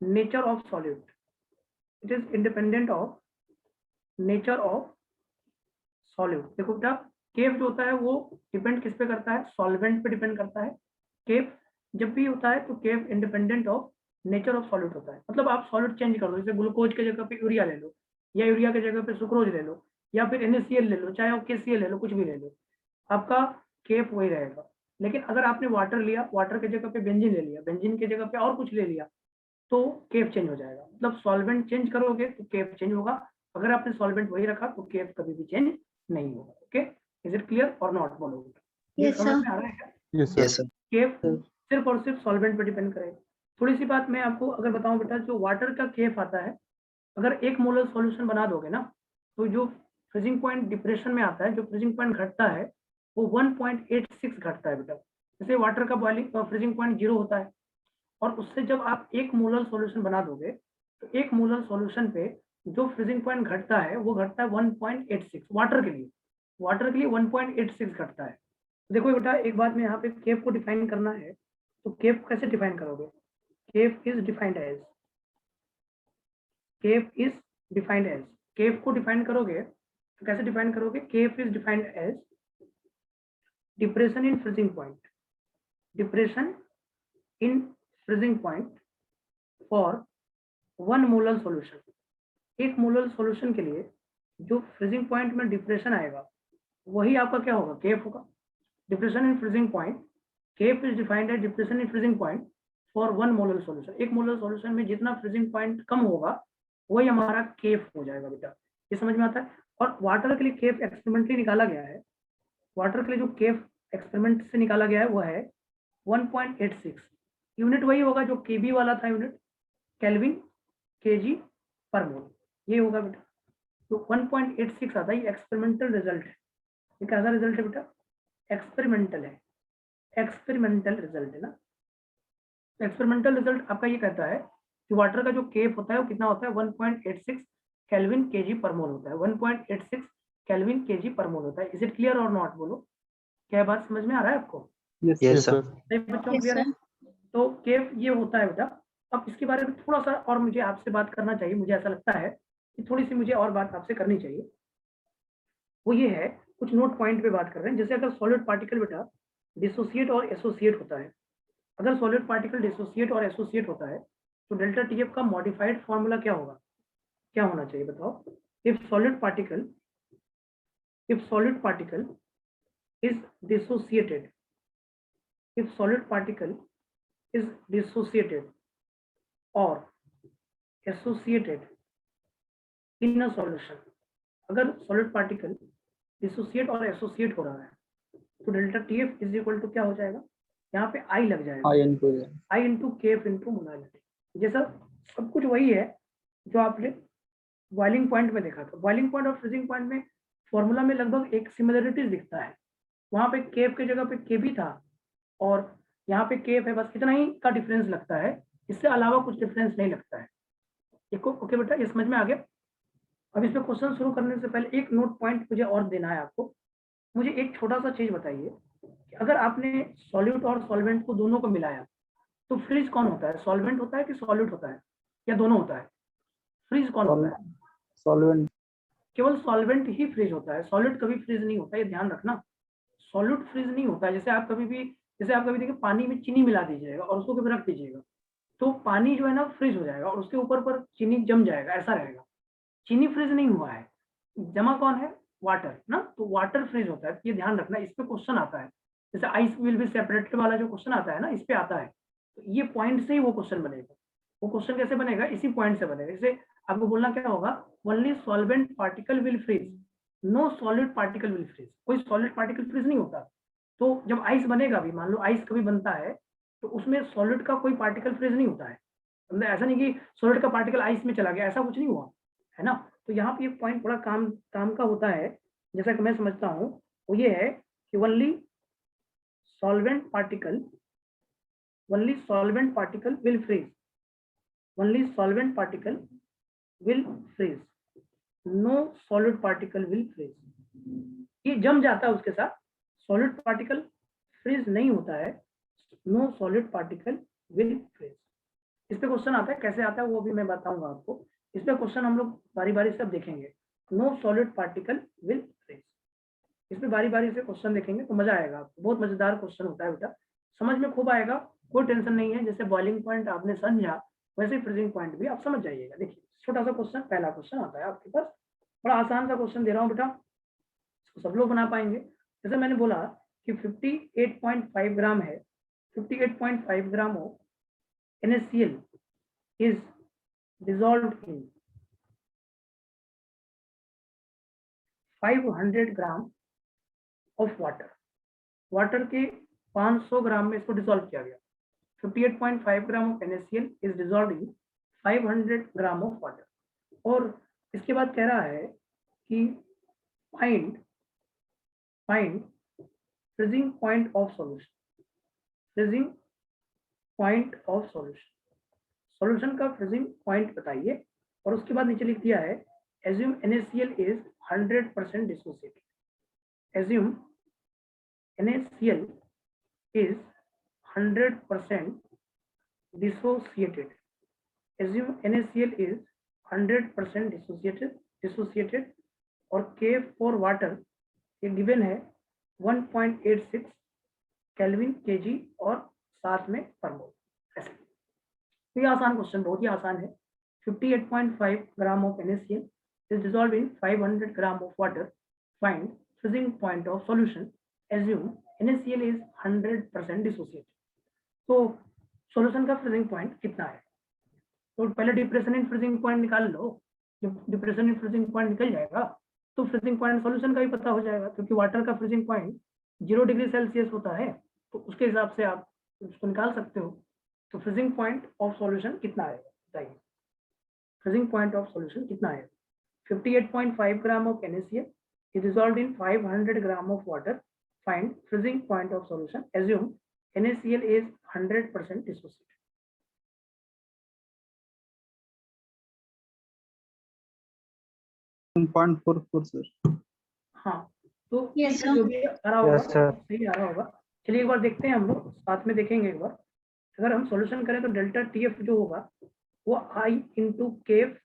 nature of solute. It is independent of nature of solute. देखो बेटा केएफ जो होता है वो डिपेंड किस पे करता है, सॉल्वेंट पे डिपेंड करता है। केएफ जब भी होता है तो KF independent of nature of solute होता है। मतलब आप सॉल्यूट चेंज कर दो, जैसे ग्लूकोज के जगह पे यूरिया ले लो, या यूरिया के जगह पे सुक्रोज ले लो, या फिर NaCl ले लो, चाहे आप KCl ले लो, कुछ भी ले लो, आपका केएफ वही रहेगा। लेकिन अगर आपने वाटर लिया, वाटर के जगह पे बेंजीन ले लिया, बेंजीन के जगह पे और कुछ ले लिया, तो केएफ चेंज हो जाएगा। मतलब सॉल्वेंट चेंज करोगे तो केएफ चेंज होगा, अगर आपने सॉल्वेंट वही रखा तो केएफ कभी भी चेंज नहीं होगा। Okay, is it clear or not, बोलो। Yes, समझ sir. में आ रहा है क्या, यस सर। केएफ सिर्फ और सिर्फ सॉल्वेंट पे डिपेंड करेगा। थोड़ी सी बात मैं आपको अगर बताऊं बेटा, जो वाटर का केएफ आता है, अगर 1 मोलर सॉल्यूशन बना दोगे ना, तो जो फ्रीजिंग पॉइंट डिप्रेशन में आता है, जो फ्रीजिंग पॉइंट घटता है वो 1.86 घटता है बेटा। जैसे वाटर का बॉइलिंग फ्रीजिंग पॉइंट 0 होता है, और उससे जब आप 1 मोलर सॉल्यूशन बना दोगे तो 1 मोलर सॉल्यूशन पे जो फ्रीजिंग पॉइंट घटता है वो घटता है 1.86। वाटर के लिए 1.86 घटता है। देखो बेटा एक बात में यहाँ पे केएफ को डिफाइन करना है, तो केएफ कैसे डिफाइन करोगे, KF is defined as, KF को डिफाइन करोगे तो कैसे डिफाइन करोगे, KF is defined as depression in freezing point, depression in freezing point for 1 molar solution. 1 molar solution के लिए जो फ्रीजिंग पॉइंट में डिप्रेशन आएगा वही आपका क्या होगा, केएफ होगा। Depression in freezing point, KF is defined as depression in freezing point for 1 molar solution. 1 molar solution में जितना फ्रीजिंग पॉइंट कम होगा वही हमारा केएफ हो जाएगा बेटा। ये समझ में आता है। और वाटर के लिए केएफ एक्सपेरिमेंटली निकाला गया है, वाटर के लिए जो केएफ एक्सपेरिमेंट से निकाला गया है वो है 1.86। यूनिट वही होगा जो केबी वाला था यूनिट, केल्विन केजी पर मोल, ये होगा बेटा। तो 1.86 आता है, ये एक्सपेरिमेंटल रिजल्ट है। ये कैसा रिजल्ट है बेटा? एक्सपेरिमेंटल है, एक्सपेरिमेंटल रिजल्ट है ना। एक्सपेरिमेंटल रिजल्ट आपका ये कहता है कि वाटर का जो केफ होता है वो कितना होता है, 1.86 केल्विन केजी पर मोल होता है, 1.86 केल्विन केजी पर मोल होता है। Is it clear or not? बोलो, क्या बात समझ में आ रहा है आपको? Yes Yes, yes sir. Sir. बच्चों Yes, क्लियर है? sir. तो केफ ये होता है बेटा। अब इसके बारे में थोड़ा सा और मुझे आपसे बात करना चाहिए, मुझे ऐसा लगता है कि थोड़ी सी मुझे और बात आपसे करनी चाहिए। वो ये है, कुछ नोट पॉइंट पे बात कर रहे हैं। जैसे अगर सॉलिड पार्टिकल बेटा डिसोसिएट और एसोसिएट होता है, अगर सॉलिड पार्टिकल डिसोसिएट और एसोसिएट होता है तो डेल्टा टीएफ का मॉडिफाइड फॉर्मूला क्या होगा, क्या होना चाहिए बताओ? If solid particle is dissociated, if solid particle is dissociated or associated in a solution, अगर solid particle dissociate और associate हो रहा है तो delta TF is equal to क्या हो जाएगा, यहाँ पे I लग जाएगा, I into I into KF into molarity. जैसा सब कुछ वही है जो आपने बॉइलिंग पॉइंट में देखा था। बॉइलिंग पॉइंट और फ्रीजिंग पॉइंट में फॉर्मूला में लगभग एक सिमिलरिटीज दिखता है। वहां पे केफ की जगह पे केबी था और यहाँ पे केफ है, बस इतना ही का डिफरेंस लगता है, इससे अलावा कुछ डिफरेंस नहीं लगता है। ओके बेटा, ये समझ में आ गया? अब इस पे क्वेश्चन शुरू करने से पहले एक नोट पॉइंट मुझे और देना है आपको। मुझे एक छोटा सा चीज बताइए कि अगर आपने सॉल्यूट और सॉल्वेंट को दोनों को मिलाया तो फ्रीज कौन होता है, सॉल्वेंट होता है कि सॉल्यूट होता है, या दोनों होता है? फ्रीज कौन होता है? सॉल्वेंट। केवल सॉल्वेंट ही फ्रीज होता है, सॉलिड कभी फ्रीज नहीं होता, ये ध्यान रखना। सॉल्यूट फ्रीज नहीं होता है। जैसे आप कभी देखिए पानी में चीनी मिला दीजिएगा और उसको कभी रख दीजिएगा तो पानी जो है ना फ्रीज हो जाएगा और उसके ऊपर पर चीनी जम जाएगा, ऐसा रहेगा। चीनी फ्रीज नहीं हुआ है, जमा कौन है, वाटर ना, तो वाटर फ्रीज होता है। ये ध्यान रखना, इस पे क्वेश्चन आता है। जैसे आइस विल बी सेपरेटेड वाला जो क्वेश्चन आता है ना, इस पे आता है, तो ये पॉइंट से ही वो क्वेश्चन बनेगा। वो क्वेश्चन कैसे बनेगा, इसी पॉइंट से बनेगा। जैसे आपको बोलना क्या होगा, only solvent particle will freeze, no solid particle will freeze. कोई सॉलिड पार्टिकल फ्रीज नहीं होता। तो जब आइस बनेगा भी, मान लो आइस कभी बनता है तो उसमें सॉलिड का कोई पार्टिकल फ्रीज नहीं होता है। मतलब ऐसा नहीं कि सॉलिड का पार्टिकल आइस में चला गया, ऐसा कुछ नहीं हुआ है ना। तो यहाँ पे ये पॉइंट बड़ा काम का होता है, जैसा कि मैं समझता हूँ वो ये है कि only solvent particle will freeze, only solvent particle will freeze, no solid particle will freeze. ये जम जाता है उसके साथ, सॉलिड पार्टिकल फ्रीज नहीं होता है, no solid particle will freeze. इस पे क्वेश्चन आता है, कैसे आता है वो भी मैं बताऊंगा आपको। इस पे क्वेश्चन हम लोग बारी बारी से अब देखेंगे, no solid particle will freeze. इस पे बारी बारी से क्वेश्चन देखेंगे तो मजा आएगा आपको, बहुत मजेदार क्वेश्चन होता है बेटा, समझ में खूब आएगा, कोई टेंशन नहीं है। जैसे बॉइलिंग पॉइंट आपने समझा वैसे फ्रीजिंग पॉइंट भी आप समझ जाइएगा। देखिए छोटा सा क्वेश्चन, पहला क्वेश्चन आता है आपके पास, बड़ा आसान सा क्वेश्चन दे रहा हूँ बेटा, इसको सब लोग बना पाएंगे। जैसे मैंने बोला कि 58.5 ग्राम है, 58.5 gram of NaCl is dissolved in 500 gram of water. Water के 500 ग्राम में इसको डिसॉल्व किया गया। 58.5 gram of NaCl is dissolved in 500 gram of water. और इसके बाद कह रहा है कि find freezing point of solution, freezing point of solution, solution का फ्रीजिंग पॉइंट बताइए। और उसके बाद नीचे लिख दिया है assume NaCl is 100% dissociated, assume NaCl is 100% dissociated, assume NaCl is 100% dissociated और K for water ये गिवन है 1.86 केल्विन केजी और साथ में पर मोल। ऐसे तो ये आसान क्वेश्चन, बहुत ही आसान है। 58.5 gram of NaCl is dissolved in 500 gram of water, find freezing point of solution, assume NaCl is 100% dissociated। तो सॉल्यूशन का फ्रीजिंग पॉइंट कितना है, तो पहले डिप्रेशन इन फ्रीजिंग पॉइंट निकाल लो। जब डिप्रेशन इन फ्रीजिंग पॉइंट निकल जाएगा तो फ्रीजिंग पॉइंट सॉल्यूशन का भी पता हो जाएगा, क्योंकि वाटर का फ्रीजिंग पॉइंट 0 डिग्री सेल्सियस होता है, तो उसके हिसाब से आप उसको निकाल सकते हो। तो फ्रीजिंग पॉइंट ऑफ सॉल्यूशन कितना आएगा बताइए, फ्रीजिंग पॉइंट ऑफ सॉल्यूशन कितना आएगा? 58.5 gram of NaCl is dissolved in 500 gram of water. Find freezing point of solution. Assume NaCl is 100% dissociated. 1.44 sir. हाँ, तो Yes, ठीक है, जो भी आ रहा होगा Yes, sir. सही आ रहा होगा। चलिए एक बार देखते हैं, हम लोग साथ में देखेंगे एक बार। अगर हम सॉल्यूशन करें तो डेल्टा TF जो होगा वो I इंटू KF,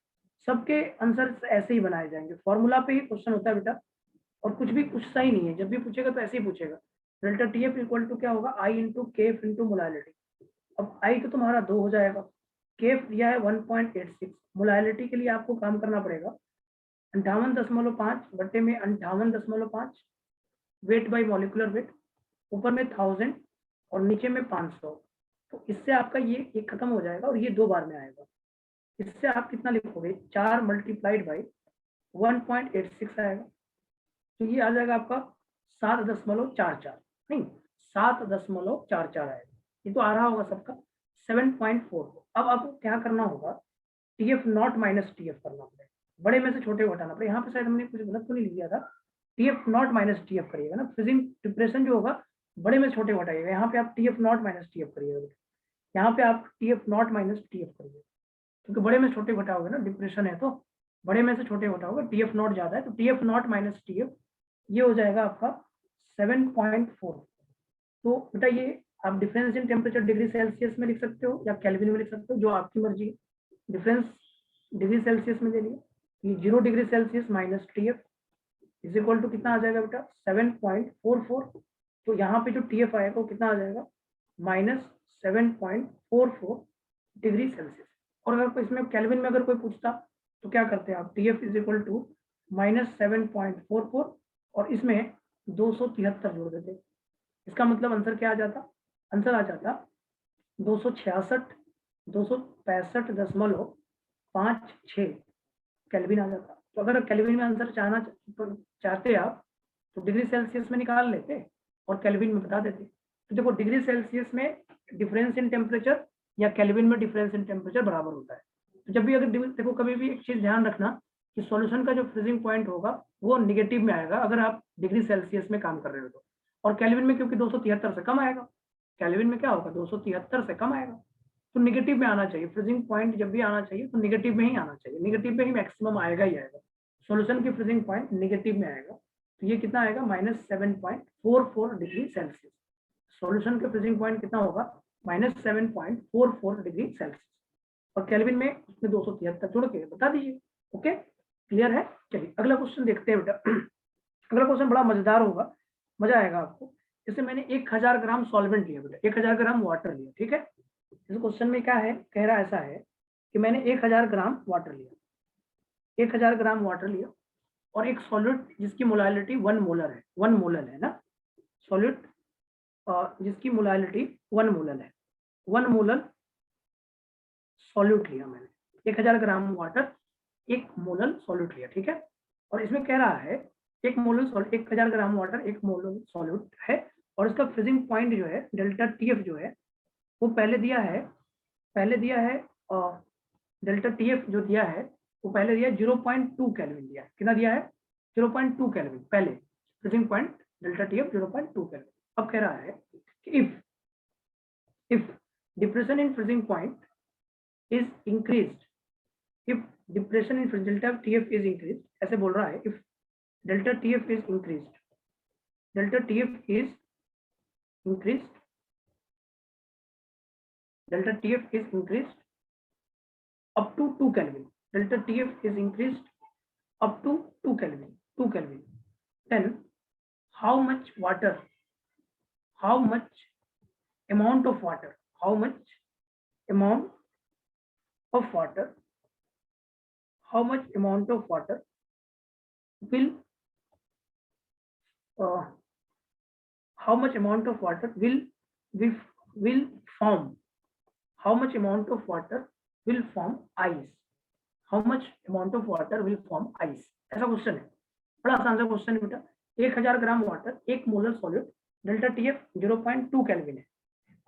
सबके आंसर ऐसे ही बनाए जाएंगे, फॉर्मूला पे ही क्वेश्चन होता है बेटा, और कुछ भी पूछता ही नहीं है, जब भी पूछेगा तो ऐसे ही पूछेगा। डेल्टा TF इक्वल टू क्या होगा, I into KF into molality. अब I तो तुम्हारा 2 हो जाएगा, KF दिया है 1.86, मोलालिटी के लिए आपको काम करना पड़ेगा 58.5 बट्टे में 58.5 वेट बाय मॉलिक्यूलर वेट, ऊपर में 1000 और नीचे में 500। तो इससे आपका ये खत्म हो जाएगा और ये 2 बार में आएगा। इससे आप कितना लिखोगे, 4 मल्टीप्लाइड बाई 1.86 आएगा, तो ये आ जाएगा आपका 7.44, नहीं 7.44 आएगा। ये तो आ रहा होगा सबका 7.4। अब आपको क्या करना होगा, TF नॉट माइनस TF करना पड़ेगा, बड़े में से छोटे को हटाना पड़ेगा। यहाँ पे शायद हमने कुछ गलत तो नहीं लिया था, TF नॉट माइनस TF करिएगा ना, फ्रीजिंग डिप्रेशन जो होगा बड़े में छोटे को हटाइएगा। यहाँ पे आप TF नॉट माइनस TF करिएगा, यहाँ पे आप TF नॉट माइनस TF करिएगा, क्योंकि बड़े में छोटे घटाओगे ना, डिप्रेशन है तो बड़े में से छोटे घटाओगे, TF नॉट ज्यादा है तो TF नॉट माइनस TF ये हो जाएगा आपका 7.4। तो बेटा ये आप difference in temperature degree Celsius में लिख सकते हो या केल्विन में लिख सकते हो, जो आपकी मर्जी है। डिफरेंस डिग्री सेल्सियस में दे लिया, ये 0 degree Celsius minus TF is equal to कितना आ जाएगा बेटा, 7.44। तो यहाँ पे जो TF आएगा वो कितना आ जाएगा, माइनस 7.44 डिग्री सेल्सियस। और अगर कोई इसमें केल्विन में अगर कोई पूछता तो क्या करते हैं आप, TF is equal to minus 7.44 और इसमें 273 जोड़ देते। इसका मतलब आंसर क्या आ जाता, आंसर आ जाता 266.56 केल्विन आ जाता। तो अगर केल्विन में आंसर चाहते आप तो डिग्री सेल्सियस में निकाल लेते और केल्विन में बता देते। तो देखो डिग्री सेल्सियस में डिफरेंस इन टेम्परेचर या केल्विन में डिफरेंस इन टेम्परेचर बराबर होता है। तो जब भी अगर देखो, कभी भी एक चीज ध्यान रखना कि सॉल्यूशन का जो फ्रीजिंग पॉइंट होगा वो निगेटिव में आएगा अगर आप डिग्री सेल्सियस में काम कर रहे हो तो, और केल्विन में क्योंकि 273 से कम आएगा, केल्विन में क्या होगा 273 से कम आएगा, तो निगेटिव में आना चाहिए। फ्रीजिंग पॉइंट जब भी आना चाहिए तो निगेटिव में ही आना चाहिए, निगेटिव में ही मैक्सिमम आएगा ही आएगा। सॉल्यूशन की फ्रीजिंग पॉइंट निगेटिव में आएगा, तो ये कितना आएगा, माइनस 7.44 डिग्री सेल्सियस। सॉल्यूशन का फ्रीजिंग पॉइंट कितना होगा, माइनस 7.44 डिग्री सेल्सियस, और केल्विन में उसमें 273 जोड़ के बता दीजिए। ओके, क्लियर है। चलिए अगला क्वेश्चन देखते हैं बेटा। अगला क्वेश्चन बड़ा मजेदार होगा, मजा आएगा आपको। जैसे मैंने 1000 ग्राम सॉल्वेंट लिया बेटा, 1000 ग्राम वाटर लिया, ठीक है। इस क्वेश्चन में क्या है, कह रहा ऐसा है कि मैंने 1000 ग्राम वाटर लिया, 1000 ग्राम वाटर लिया और एक सॉल्यूट जिसकी मोलालिटी 1 मोलर है, 1 मोलर है ना, सॉल्यूट जिसकी मोलालिटी 1 मोलर है, 1 मोलर सॉल्यूट लिया मैंने, 1000 ग्राम वाटर 1 मोलर सॉल्यूट लिया, ठीक है। और इसमें कह रहा है 1 molar 1000 gram water 1 molar solute है, और इसका फ्रीजिंग पॉइंट जो है डेल्टा TF जो है वो पहले दिया है डेल्टा TF जो दिया है वो पहले दिया 0.2 केल्विन दिया है। कितना दिया है, 0.2 केल्विन पहले freezing point delta TF 0.2 kelvin. अब कह रहा है कि if depression in freezing point is increased, if depression in delta TF is increased, ऐसे बोल रहा है, if delta TF is increased, delta TF is increased, delta TF is increased up to 2 Kelvin, delta TF is increased up to 2 Kelvin, then how much amount of water will form ice, ऐसा question है। बड़ा आसान सा question है बेटा। 1000 gram water 1 molar solute, delta TF 0.2 kelvin है,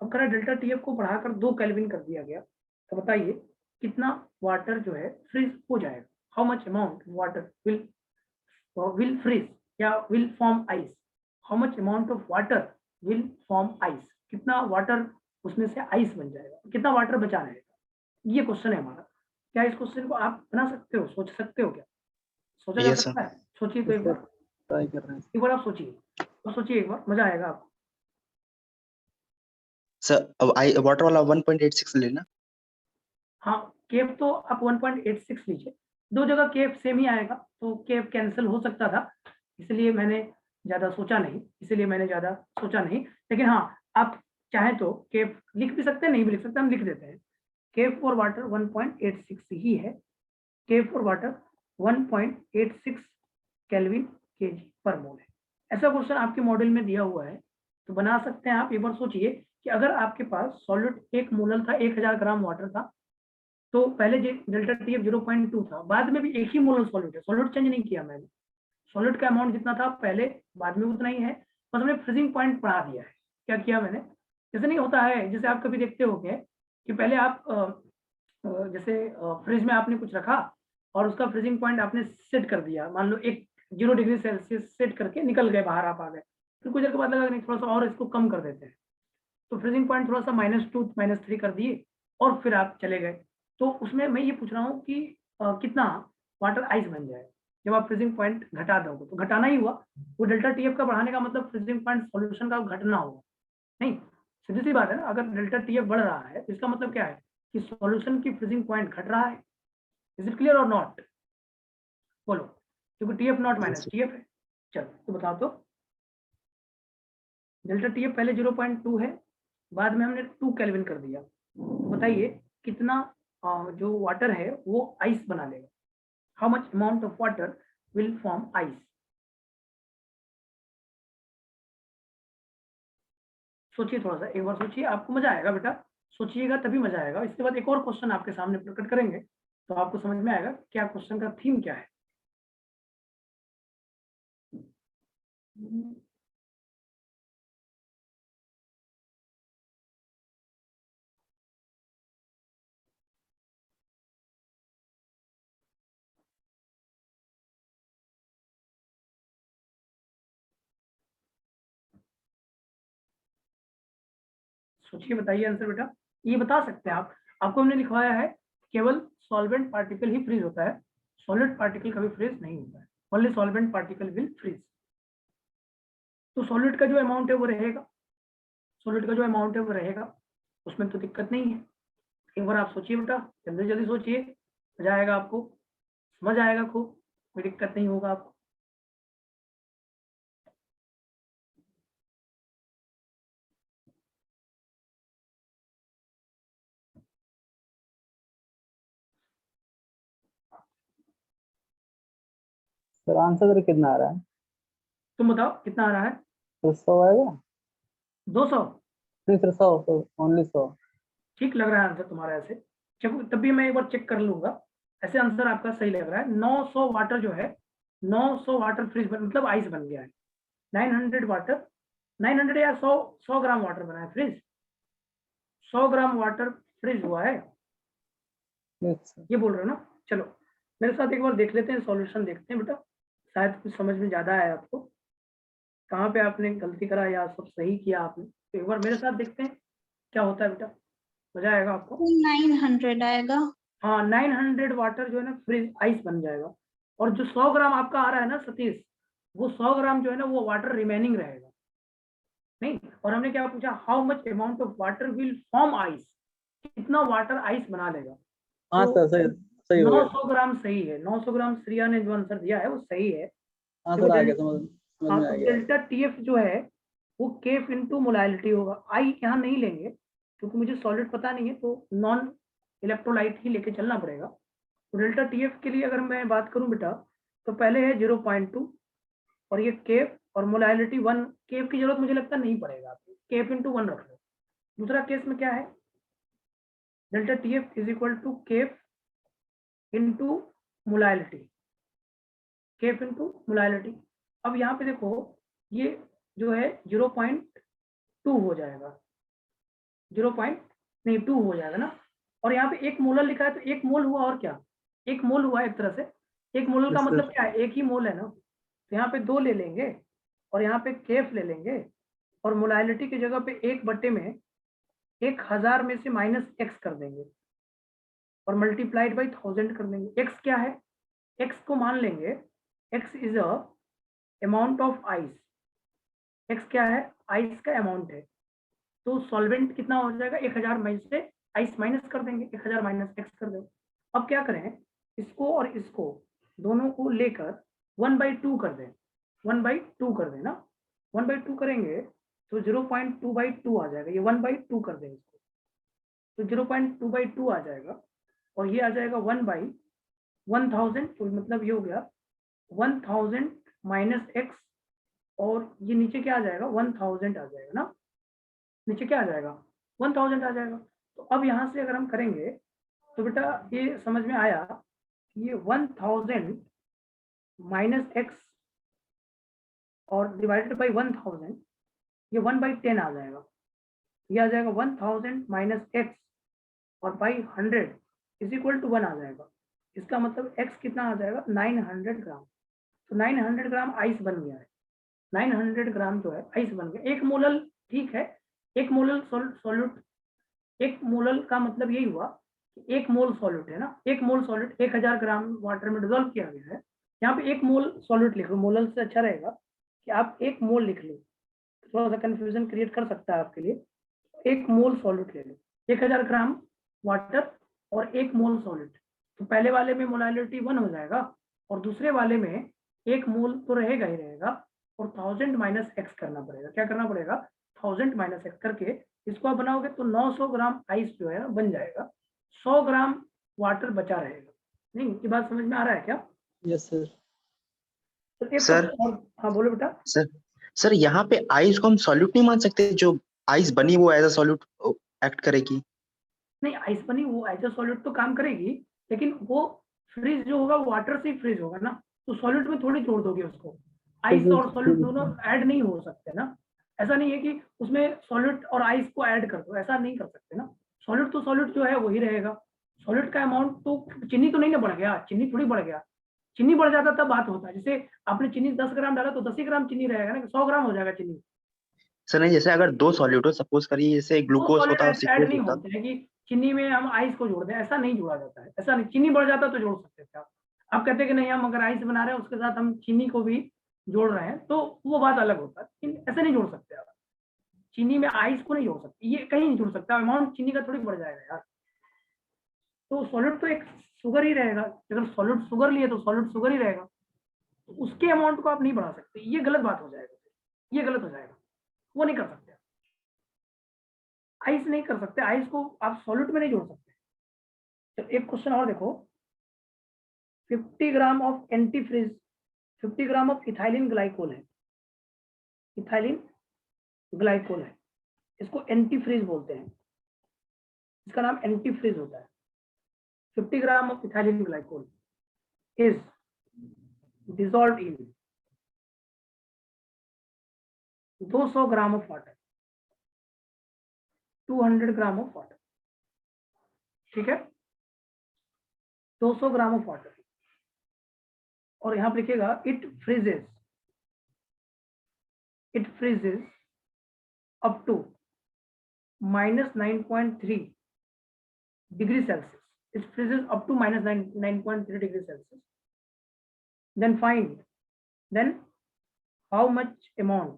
अब कह रहा है डेल्टा टीएफ को बढ़ाकर 2 केल्विन कर दिया गया, तो बताइए कितना वाटर जो है फ्रीज हो जाएगा, how much amount water will freeze या will form ice, how much amount of water will form ice, कितना वाटर उसमें से आइस बन जाएगा, कितना वाटर बचा रहेगा, ये क्वेश्चन है हमारा। क्या इस क्वेश्चन को आप बना सकते हो, सोच सकते हो क्या, सोचा जा Yes, sir. सकता है? सोचिए तो एक सर बार, ट्राई कर रहे हैं। एक बार आप सोचिए, तो सोचिए एक बार, मजा आएगा आपको। सर अब आई वाटर वाला 1.86 लेना। हाँ, केफ तो आप 1.86 लीजिए, दो जगह केफ सेम ही आएगा, तो केफ कैंसिल हो सकता था, इसलिए मैंने ज़्यादा सोचा नहीं, लेकिन हाँ, आप चाहें तो केफ लिख भी सकते हैं, नहीं भी लिख सकते, हम लिख देते हैं। केफ फॉर वाटर 1.86 ही है, केफ फॉर वाटर 1.86 केल्विन केजी पर मोल है। ऐसा क्वेश्चन आपके मॉडल में दिया हुआ है, तो बना सकते हैं आप। एक बार सोचिए कि अगर आपके पास सॉलिड 1 मोलर था, 1000 ग्राम वाटर था, तो पहले डेल्टा टीएफ 0.2 था, बाद में भी एक ही मोलर सॉलिड है, सॉलिड चेंज नहीं किया मैंने, सॉलिड का अमाउंट जितना था पहले बाद में उतना ही है, बस हमने फ्रीजिंग पॉइंट बढ़ा दिया है। क्या किया मैंने, जैसे नहीं होता है, जैसे आप कभी देखते होंगे कि पहले आप जैसे फ्रिज में आपने कुछ रखा और उसका फ्रीजिंग पॉइंट आपने सेट कर दिया, मान लो 0 डिग्री सेल्सियस सेट करके निकल गए, बाहर आप आ गए, फिर कुछ देर के बाद लगा नहीं थोड़ा सा और इसको कम कर देते हैं, तो फ्रीजिंग पॉइंट थोड़ा सा -2 -3 कर दिए और फिर आप चले गए। तो उसमें मैं ये पूछ रहा हूँ कि कितना वाटर आइस बन जाए जब आप फ्रीजिंग पॉइंट घटा दोगे, तो घटाना ही हुआ, वो डेल्टा टीएफ का बढ़ाने का मतलब फ्रीजिंग पॉइंट सॉल्यूशन का घटना होगा, नहीं, सीधी सी बात है ना। अगर डेल्टा टीएफ बढ़ रहा है तो इसका मतलब क्या है कि सॉल्यूशन की फ्रीजिंग पॉइंट घट रहा है। Is it clear or not, बोलो, क्योंकि टीएफ नॉट माइनस टीएफ है। चलो तो बताओ, तो डेल्टा टीएफ पहले 0.2 है, बाद में हमने 2 केल्विन कर दिया, तो बताइए कितना जो वाटर है वो आइस बना लेगा, how much amount of water will form ice. सोचिए थोड़ा सा, एक बार सोचिए, आपको मजा आएगा बेटा, सोचिएगा तभी मजा आएगा। इसके बाद एक और क्वेश्चन आपके सामने प्रकट करेंगे, तो आपको समझ में आएगा क्या क्वेश्चन का थीम क्या है। सोचिए, बताइए आंसर बेटा, ये बता सकते हैं आप, आपको हमने लिखवाया है केवल सॉल्वेंट पार्टिकल ही फ्रीज होता है, सॉलिड पार्टिकल कभी फ्रीज नहीं होता है, only solvent particle will freeze. तो सॉलिड का जो अमाउंट है वो रहेगा, सॉलिड का जो अमाउंट है वो रहेगा, उसमें तो दिक्कत नहीं है। एक बार आप सोचिए बेटा, जल्दी जल्दी सोचिए, मजा आएगा आपको, समझ आएगा खूब, कोई दिक्कत नहीं होगा आपको। सर आंसर सर कितना आ रहा है? तुम बताओ कितना आ रहा है? तो 100 आएगा? 200? नहीं सर 100, ओनली 100। ठीक लग रहा है आंसर तुम्हारा ऐसे, चलो तब भी मैं एक बार चेक कर लूंगा, ऐसे आंसर आपका सही लग रहा है। 900 वाटर जो है, 900 वाटर फ्रीज मतलब आइस बन गया है, 900 वाटर, 900 या 100 ग्राम वाटर बना है फ्रीज, 100 ग्राम वाटर फ्रीज हुआ है, यस सर। ये बोल रहे हो ना। चलो मेरे साथ एक बार देख लेते हैं, सॉल्यूशन देखते हैं बेटा, शायद कुछ समझ में ज्यादा आया आपको, कहाँ पे आपने गलती करा या सब सही किया आपने, तो एक बार मेरे साथ देखते हैं क्या होता है बेटा, मजा आएगा आपको। 900 आएगा। हाँ, 900 वाटर जो है ना फ्रीज आइस बन जाएगा, और जो 100 ग्राम आपका आ रहा है ना सतीश, वो 100 ग्राम जो है ना वो वाटर रिमेनिंग रहेगा, नहीं। और हमने क्या पूछा, how much amount of water will form ice, कितना वाटर आइस बना लेगा। हाँ तो सर सही, सही हो गया। 900 ग्राम सही है, 900 ग्राम श्रिया ने जो आंसर दिया है वो सही है। हाँ देखो सर आ गया, समझ हाँ, में तो आ गया। डेल्टा टीएफ जो है वो केफ इंटू मोलालिटी होगा, आई यहाँ नहीं लेंगे क्योंकि मुझे सॉलिड पता नहीं है, तो नॉन इलेक्ट्रोलाइट ही लेके चलना पड़ेगा। तो डेल्टा टीएफ के लिए अगर मैं बात करूं बेटा, तो पहले है 0.2 और ये केफ और मोलालिटी 1, केफ की जरूरत मुझे लगता नहीं पड़ेगा, केफ इंटू 1 रख लो। दूसरा केस में क्या है, delta TF is equal to KF into molality, KF into molality. अब यहाँ पे देखो, ये जो है 0.2 हो जाएगा, 0.2 हो जाएगा ना। और यहाँ पे 1 मोलर लिखा है तो 1 मोल हुआ और क्या, 1 मोल हुआ एक तरह से। 1 मोल का Yes, मतलब sir. क्या है, 1 ही मोल है ना। तो यहाँ पे 2 ले लेंगे और यहाँ पे केफ ले लेंगे और मोलाइलिटी की जगह पे 1 में 1000 में से -x कर देंगे और मल्टीप्लाइड बाई 1000 कर देंगे। x क्या है, x को मान लेंगे x is a amount of ice. x क्या है, आइस का अमाउंट है। तो सॉल्वेंट कितना हो जाएगा, 1000 में से आइस माइनस कर देंगे, 1000 माइनस x कर देंगे। अब क्या करें, इसको और इसको दोनों को लेकर 1/2 कर दें, 1/2 कर दें ना। 1/2 करेंगे तो 0.2/2 आ जाएगा, ये 1/2 कर दें इसको तो 0.2/2 आ जाएगा और ये आ जाएगा 1/1000। तो मतलब ये हो गया 1000 माइनस x और ये नीचे क्या आ जाएगा, 1000 आ जाएगा ना, नीचे क्या आ जाएगा, 1000 आ जाएगा। तो अब यहाँ से अगर हम करेंगे तो बेटा ये समझ में आया कि ये 1000 माइनस x और डिवाइडेड बाई 1000, ये 1/10 आ जाएगा। ये आ जाएगा 1000 माइनस x और बाई 100 इज इक्वल टू 1 आ जाएगा। इसका मतलब x कितना आ जाएगा, 900 ग्राम। तो 900 ग्राम आइस बन गया है, 900 ग्राम जो है आइस बन गया। 1 मोलल ठीक है, 1 मोलल सॉल्यूट, 1 मोलल का मतलब यही हुआ कि 1 मोल सॉल्यूट है ना। 1 मोल सॉल्यूट 1000 ग्राम वाटर में डिजोल्व किया गया है। यहाँ पे 1 मोल सॉल्यूट लिख लो, मोलल से अच्छा रहेगा कि आप 1 मोल लिख लो, थोड़ा सा कंफ्यूजन क्रिएट कर सकता है आपके लिए। 1 मोल सॉल्यूट ले लो, 1000 ग्राम वाटर और 1 मोल सॉल्यूट। तो पहले वाले में मोलालिटी 1 हो जाएगा और दूसरे वाले में 1 मोल तो रहेगा ही रहेगा और 1000 माइनस x करना पड़ेगा। क्या करना पड़ेगा, 1000 माइनस x करके इसको आप बनाओगे तो 900 ग्राम आइस जो है बन जाएगा, 100 ग्राम वाटर बचा रहेगा। नहीं, ये बात समझ में आ रहा है क्या? Yes, sir. तो एक सर क्वेश्चन और, हाँ बोलो बेटा। सर यहाँ पे आइस को हम सॉल्यूट नहीं मान सकते, जो आइस बनी वो एज अ सॉल्यूट एक्ट करेगी? नहीं, आइस बनी वो एज अ सॉल्यूट तो काम करेगी, लेकिन वो फ्रीज जो होगा वो वाटर से ही फ्रीज होगा ना, तो सॉल्यूट में थोड़ी जोड़ दोगे उसको। आइस और सॉल्यूट दोनों ऐड नहीं हो सकते ना। ऐसा नहीं है कि उसमें सॉल्यूट और आइस को ऐड कर दो, ऐसा नहीं कर सकते ना। सॉल्यूट तो सॉल्यूट जो है वही रहेगा। सॉल्यूट का अमाउंट तो चीनी तो नहीं ना बढ़ गया, चीनी थोड़ी बढ़ गया। चीनी बढ़ जाता तब बात होता है, जैसे आपने चीनी 10 ग्राम डाला तो 10 ही ग्राम चीनी रहेगा ना, 100 ग्राम हो जाएगा चीनी। सर नहीं, जैसे अगर 2 सॉल्यूट हो, सपोज करिए जैसे वो ग्लूकोज सॉलिड होता और ऐड सिक्रोज नहीं होता। होते हैं कि चीनी में हम आइस को जोड़ दें, ऐसा नहीं जोड़ा जाता है। ऐसा नहीं, चीनी बढ़ जाता तो जोड़ सकते थे आप कहते कि नहीं हम अगर आइस बना रहे हैं उसके साथ हम चीनी को भी जोड़ रहे हैं तो वो बात अलग होता है, लेकिन ऐसे नहीं जोड़ सकते आप। चीनी में आइस को नहीं जोड़ सकते, ये कहीं नहीं जोड़ सकता, अमाउंट चीनी का थोड़ी बढ़ जाएगा यार। तो सॉलिड तो एक शुगर ही रहेगा, अगर सॉलिड शुगर लिए तो सॉलिड शुगर ही रहेगा, तो उसके अमाउंट को आप नहीं बढ़ा सकते, ये गलत बात हो जाएगा, ये गलत हो जाएगा, वो नहीं कर सकते। आइस नहीं कर सकते, आइस को आप सॉल्यूट में नहीं जोड़ सकते। तो एक क्वेश्चन और देखो, 50 gram of antifreeze, 50 gram of ethylene glycol है, इथाइलिन ग्लाइकोल है, इसको एंटीफ्रीज बोलते हैं, इसका नाम एंटीफ्रीज होता है। 50 gram of ethylene glycol is dissolved in 200 gram of water, 200 gram of water, ठीक है, 200 ग्राम ऑफ वाटर। और यहां पर लिखेगा it freezes up to -9.3 degree Celsius, it freezes up to -9.3 degree Celsius. Then find, then how much amount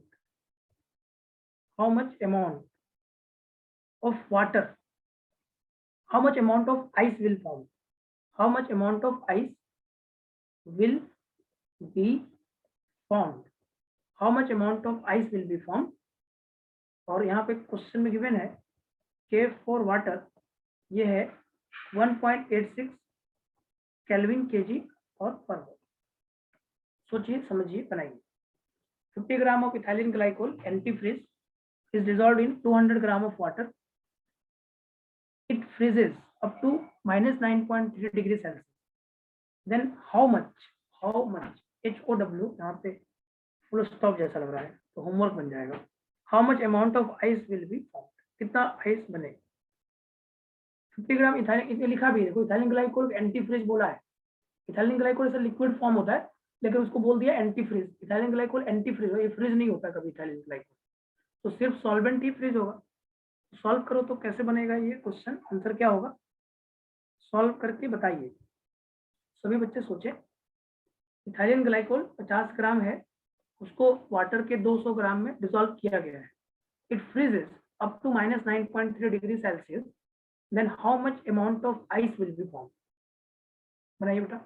of water, how much amount of ice will form, how much amount of ice will be formed, how much amount of ice will be formed। और यहाँ पे question में given है K for water, ये है 1.86 kelvin KG और पर मोल। सोचिए समझिए बनाइए। 50 gram of ethylene glycol antifreeze is dissolved in 200 gram of water. It freezes up to -9.3 degree Celsius. Then how much HOW, यहाँ पे फुल स्टॉप जैसा लग रहा है तो होमवर्क बन जाएगा। How much amount of ice will be formed? कितना आइस बने। 50 ग्राम इथाइलिन, लिखा भी है देखो, इथाइलिन ग्लाइकोल एंटी फ्रीज बोला है। इथाइलिन ग्लाइकोल ऐसा लिक्विड फॉर्म होता है, लेकिन उसको बोल दिया anti freeze. Ethylene glycol anti freeze, ये फ्रीज नहीं होता कभी इथाइलिन ग्लाइकोल, तो सिर्फ सॉल्वेंट ही फ्रीज होगा। सॉल्व करो तो कैसे बनेगा ये क्वेश्चन, आंसर क्या होगा, सॉल्व करके बताइए। सभी बच्चे सोचे। इथाइलिन ग्लाइकोल 50 ग्राम है, उसको वाटर के 200 ग्राम में डिसॉल्व किया गया है। It freezes up to -9.3 degree Celsius, then how much amount of ice will be form. बनाइए बेटा।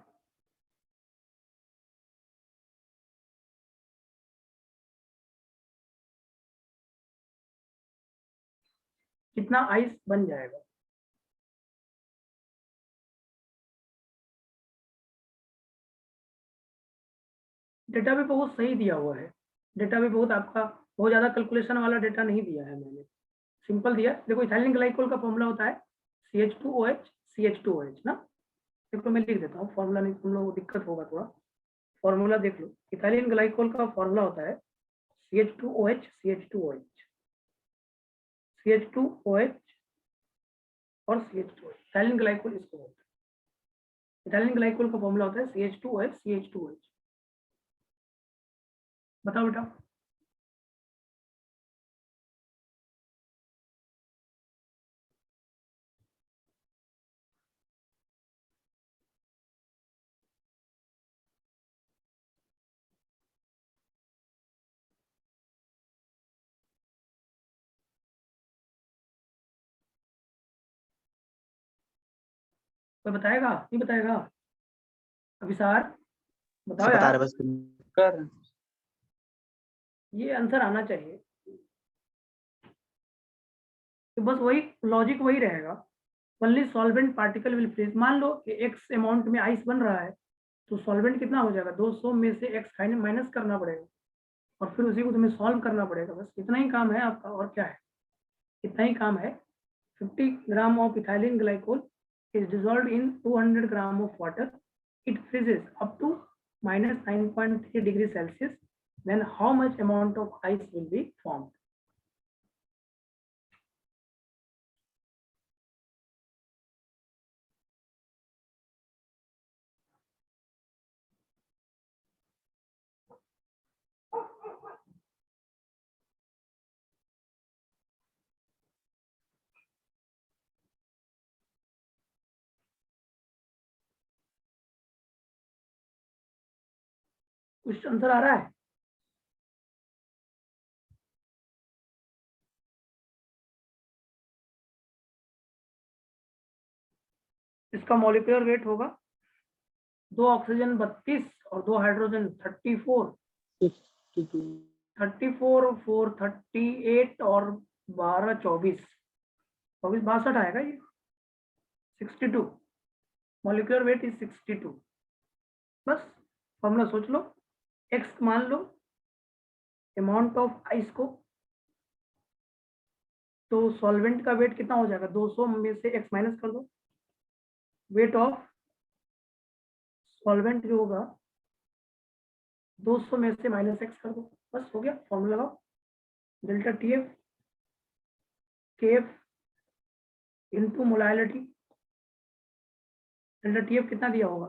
कितना आइस बन जाएगा। डेटा भी बहुत सही दिया हुआ है, डेटा भी बहुत आपका बहुत ज्यादा कैलकुलेशन वाला डेटा नहीं दिया है मैंने, सिंपल दिया। देखो इथाइलिन ग्लाइकोल का फॉर्मूला होता है CH2OH CH2OH ना। देखो मैं लिख देता हूँ फॉर्मूला, नहीं तुम लोगों को दिक्कत होगा थोड़ा, फॉर्मूला देख लो। इथाइलिन ग्लाइकोल का फॉर्मूला होता है CH2OH CH2OH CH2OH और CH2OH। इथाइलिन ग्लाइकोल इसको बोलते हैं। इथाइलिन ग्लाइकोल का फॉर्मूला होता है CH2OH CH2OH। बताओ बेटा। कोई बताएगा, नहीं बताएगा? अभिसार बताओ सर बता यार, रहे बस। कर ये आंसर आना चाहिए। तो बस वही लॉजिक वही रहेगा, only solvent particle will freeze. मान लो कि एक्स अमाउंट में आइस बन रहा है, तो सॉल्वेंट कितना हो जाएगा, 200 में से एक्स माइनस करना पड़ेगा और फिर उसी को तुम्हें सॉल्व करना पड़ेगा। बस इतना ही काम है आपका, और क्या है, इतना ही काम है। 50 gram of ethylene glycol is dissolved in 200 gram of water. It freezes up to -9.3 degrees Celsius. Then how much amount of ice will be formed? कुछ आंसर आ रहा है? इसका मॉलिक्यूलर वेट होगा 2 ऑक्सीजन 32 और 2 हाइड्रोजन 34, 34 4 38 और 12 24 62 आएगा ये। 62 मॉलिक्यूलर वेट इज 62। बस फॉर्मूला सोच लो, एक्स मान लो अमाउंट ऑफ आइस को, तो सॉल्वेंट का वेट कितना हो जाएगा, 200 में से एक्स माइनस कर दो, वेट ऑफ सॉल्वेंट जो होगा 200 में से माइनस एक्स कर दो, बस हो गया। फॉर्मूला लगाओ, delta TF KF into molality. Delta TF कितना दिया होगा,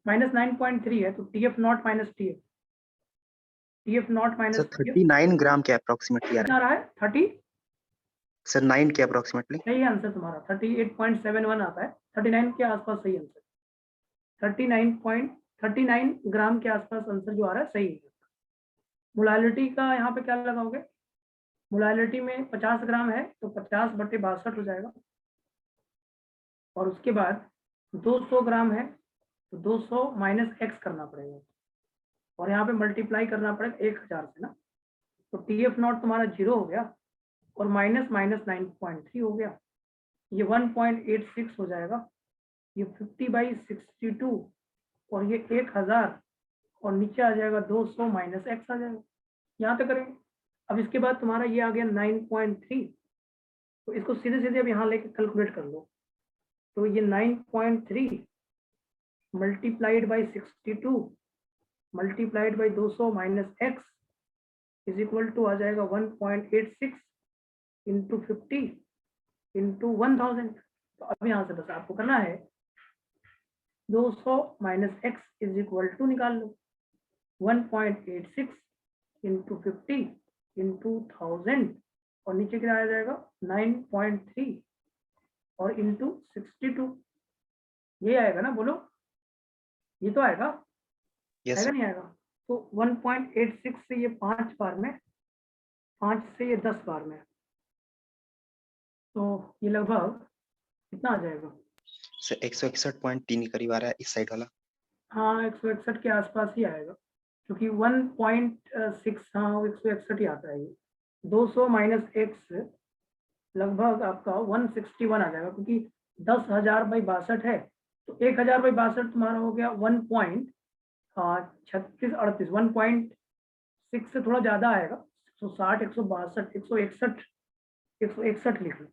-9.3 है, तो TF nought minus TF, TF nought minus sir 39 gram के अप्रोक्सीमेटली आ कितना रहा है। रहा है, 30। सर 9 के अप्रोक्सीमेटली। सही आंसर तुम्हारा 38.71 आता है, 39 के आसपास सही आंसर, 39 ग्राम के आसपास आंसर जो आ रहा है सही है। मोलालिटी का यहाँ पे क्या लगाओगे, मोलालिटी में 50 ग्राम है तो 50/62 हो जाएगा, और उसके बाद 200 ग्राम है तो 200 माइनस एक्स करना पड़ेगा, और यहाँ पे मल्टीप्लाई करना पड़ेगा 1000 से ना, तो TF नॉट तुम्हारा 0 हो गया और माइनस 9.3 हो गया, ये 1.86 हो जाएगा, ये 50/62 और ये 1000 और नीचे आ जाएगा 200 माइनस एक्स आ जाएगा। यहाँ तक करेंगे। अब इसके बाद तुम्हारा ये आ गया 9.3, तो इसको सीधे सीधे अब यहाँ लेके कैलकुलेट कर लो, तो ये 9.3 multiplied by 62 multiplied by 200 minus X is equal to आ जाएगा 1.86 इंटू 50 इंटू 1000। तो अब यहाँ से बस आपको करना है 200 minus X is equal to निकाल लो 1.86 इंटू 50 इंटू 1000 और नीचे क्या आ जाएगा 9.3 और इंटू 62 ये आएगा ना, बोलो ये तो आएगा, यस आएगा सर। नहीं आएगा? तो 1.86 से ये 5 बार में, 5 से ये 10 बार में, तो ये लगभग कितना आ जाएगा? सर 161.3 के करीब आ रहा है इस साइड वाला। हाँ 161 के आसपास ही आएगा, क्योंकि 1.6 हाँ 161 ही आता है ये। 200 माइनस एक्स लगभग आपका 161 आ जाएगा, क्योंकि 10,000 बाई 62 है, तो 1000 बाई 62 तुम्हारा हो गया 1.3638, 1.6 से थोड़ा ज्यादा आएगा, 160, 162, 161, 161 लिख लो।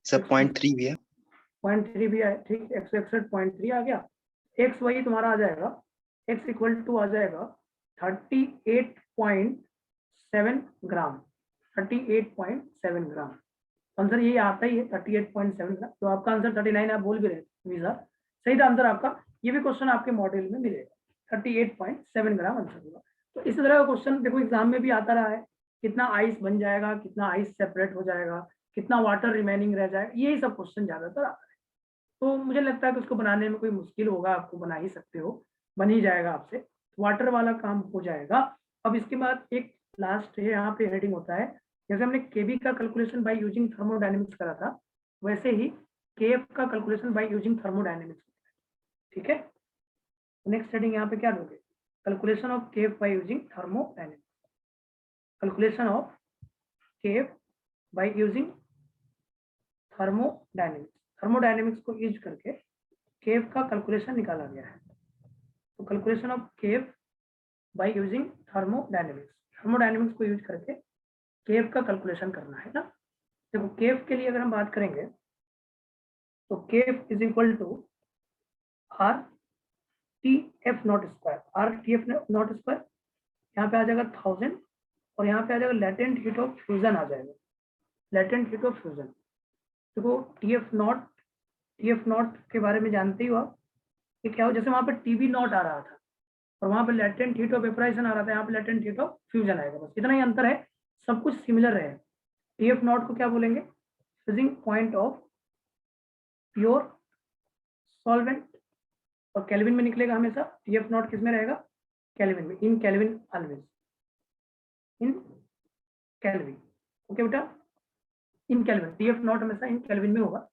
सर 0.3 भी है। 0.3 भी है, ठीक, 161.3 आ गया। एक्स वही तुम्हारा आ जाएगा, एक्स इक्वल टू आ जाएगा 38.7 ग्राम, 38.7 ग्राम। आंसर यही आता ही है 38.7 ग्राम। तो आपका आंसर 39 आप बोल भी रहे वीजा, सही था आंसर आपका। ये भी क्वेश्चन आपके मॉडल में मिलेगा, 38.7 ग्राम आंसर होगा। तो इस तरह का क्वेश्चन देखो एग्जाम में भी आता रहा है, कितना आइस बन जाएगा, कितना आइस सेपरेट हो जाएगा, कितना वाटर रिमेनिंग रह जाएगा, यही सब क्वेश्चन ज्यादातर आता है। तो मुझे लगता है कि उसको बनाने में कोई मुश्किल होगा, आपको बना ही सकते हो, बन ही जाएगा आपसे, वाटर वाला काम हो जाएगा। अब इसके बाद एक लास्ट है, यहाँ पे हेडिंग होता है, जैसे हमने केबी का कैलकुलेशन बाय यूजिंग थर्मोडायनेमिक्स करा था, वैसे ही केएफ का कैलकुलेशन बाय यूजिंग थर्मोडायनेमिक्स, ठीक है। नेक्स्ट हेडिंग यहाँ पे क्या दोगे, calculation of KF bye using thermodynamics, calculation of KF bye using thermodynamics. Thermodynamics को यूज करके केएफ का कैलकुलेशन निकाला गया है। तो calculation of KF bye using thermodynamics, thermodynamics को यूज करके केएफ का कैलकुलेशन करना है ना। देखो केएफ के लिए अगर हम बात करेंगे तो KF is equal to R T F naught square, R T F naught square, यहाँ पे आ जाएगा 1000 और यहाँ पे आ जाएगा लेटेंट हीट ऑफ फ्यूजन आ जाएगा, लेटेंट हीट ऑफ फ्यूजन। देखो टी एफ नॉट के बारे में जानते ही हो आप, ये क्या हो, जैसे वहां पे टीबी नॉट आ रहा था और वहां पे लेटेंट हीट ऑफ वेपोराइजेशन आ रहा था, यहाँ पे लेटेंट हीट ऑफ फ्यूजन आएगा, बस इतना ही अंतर है, सब कुछ सिमिलर है। टीएफ नॉट को क्या बोलेंगे, freezing point of pure solvent, और केल्विन में निकलेगा हमेशा। टीएफ नॉट किस में रहेगा, केल्विन में, इन केल्विन ऑलवेज, इन केल्विन, ओके बेटा, इन केल्विन, टीएफ नॉट हमेशा इन केल्विन में होगा।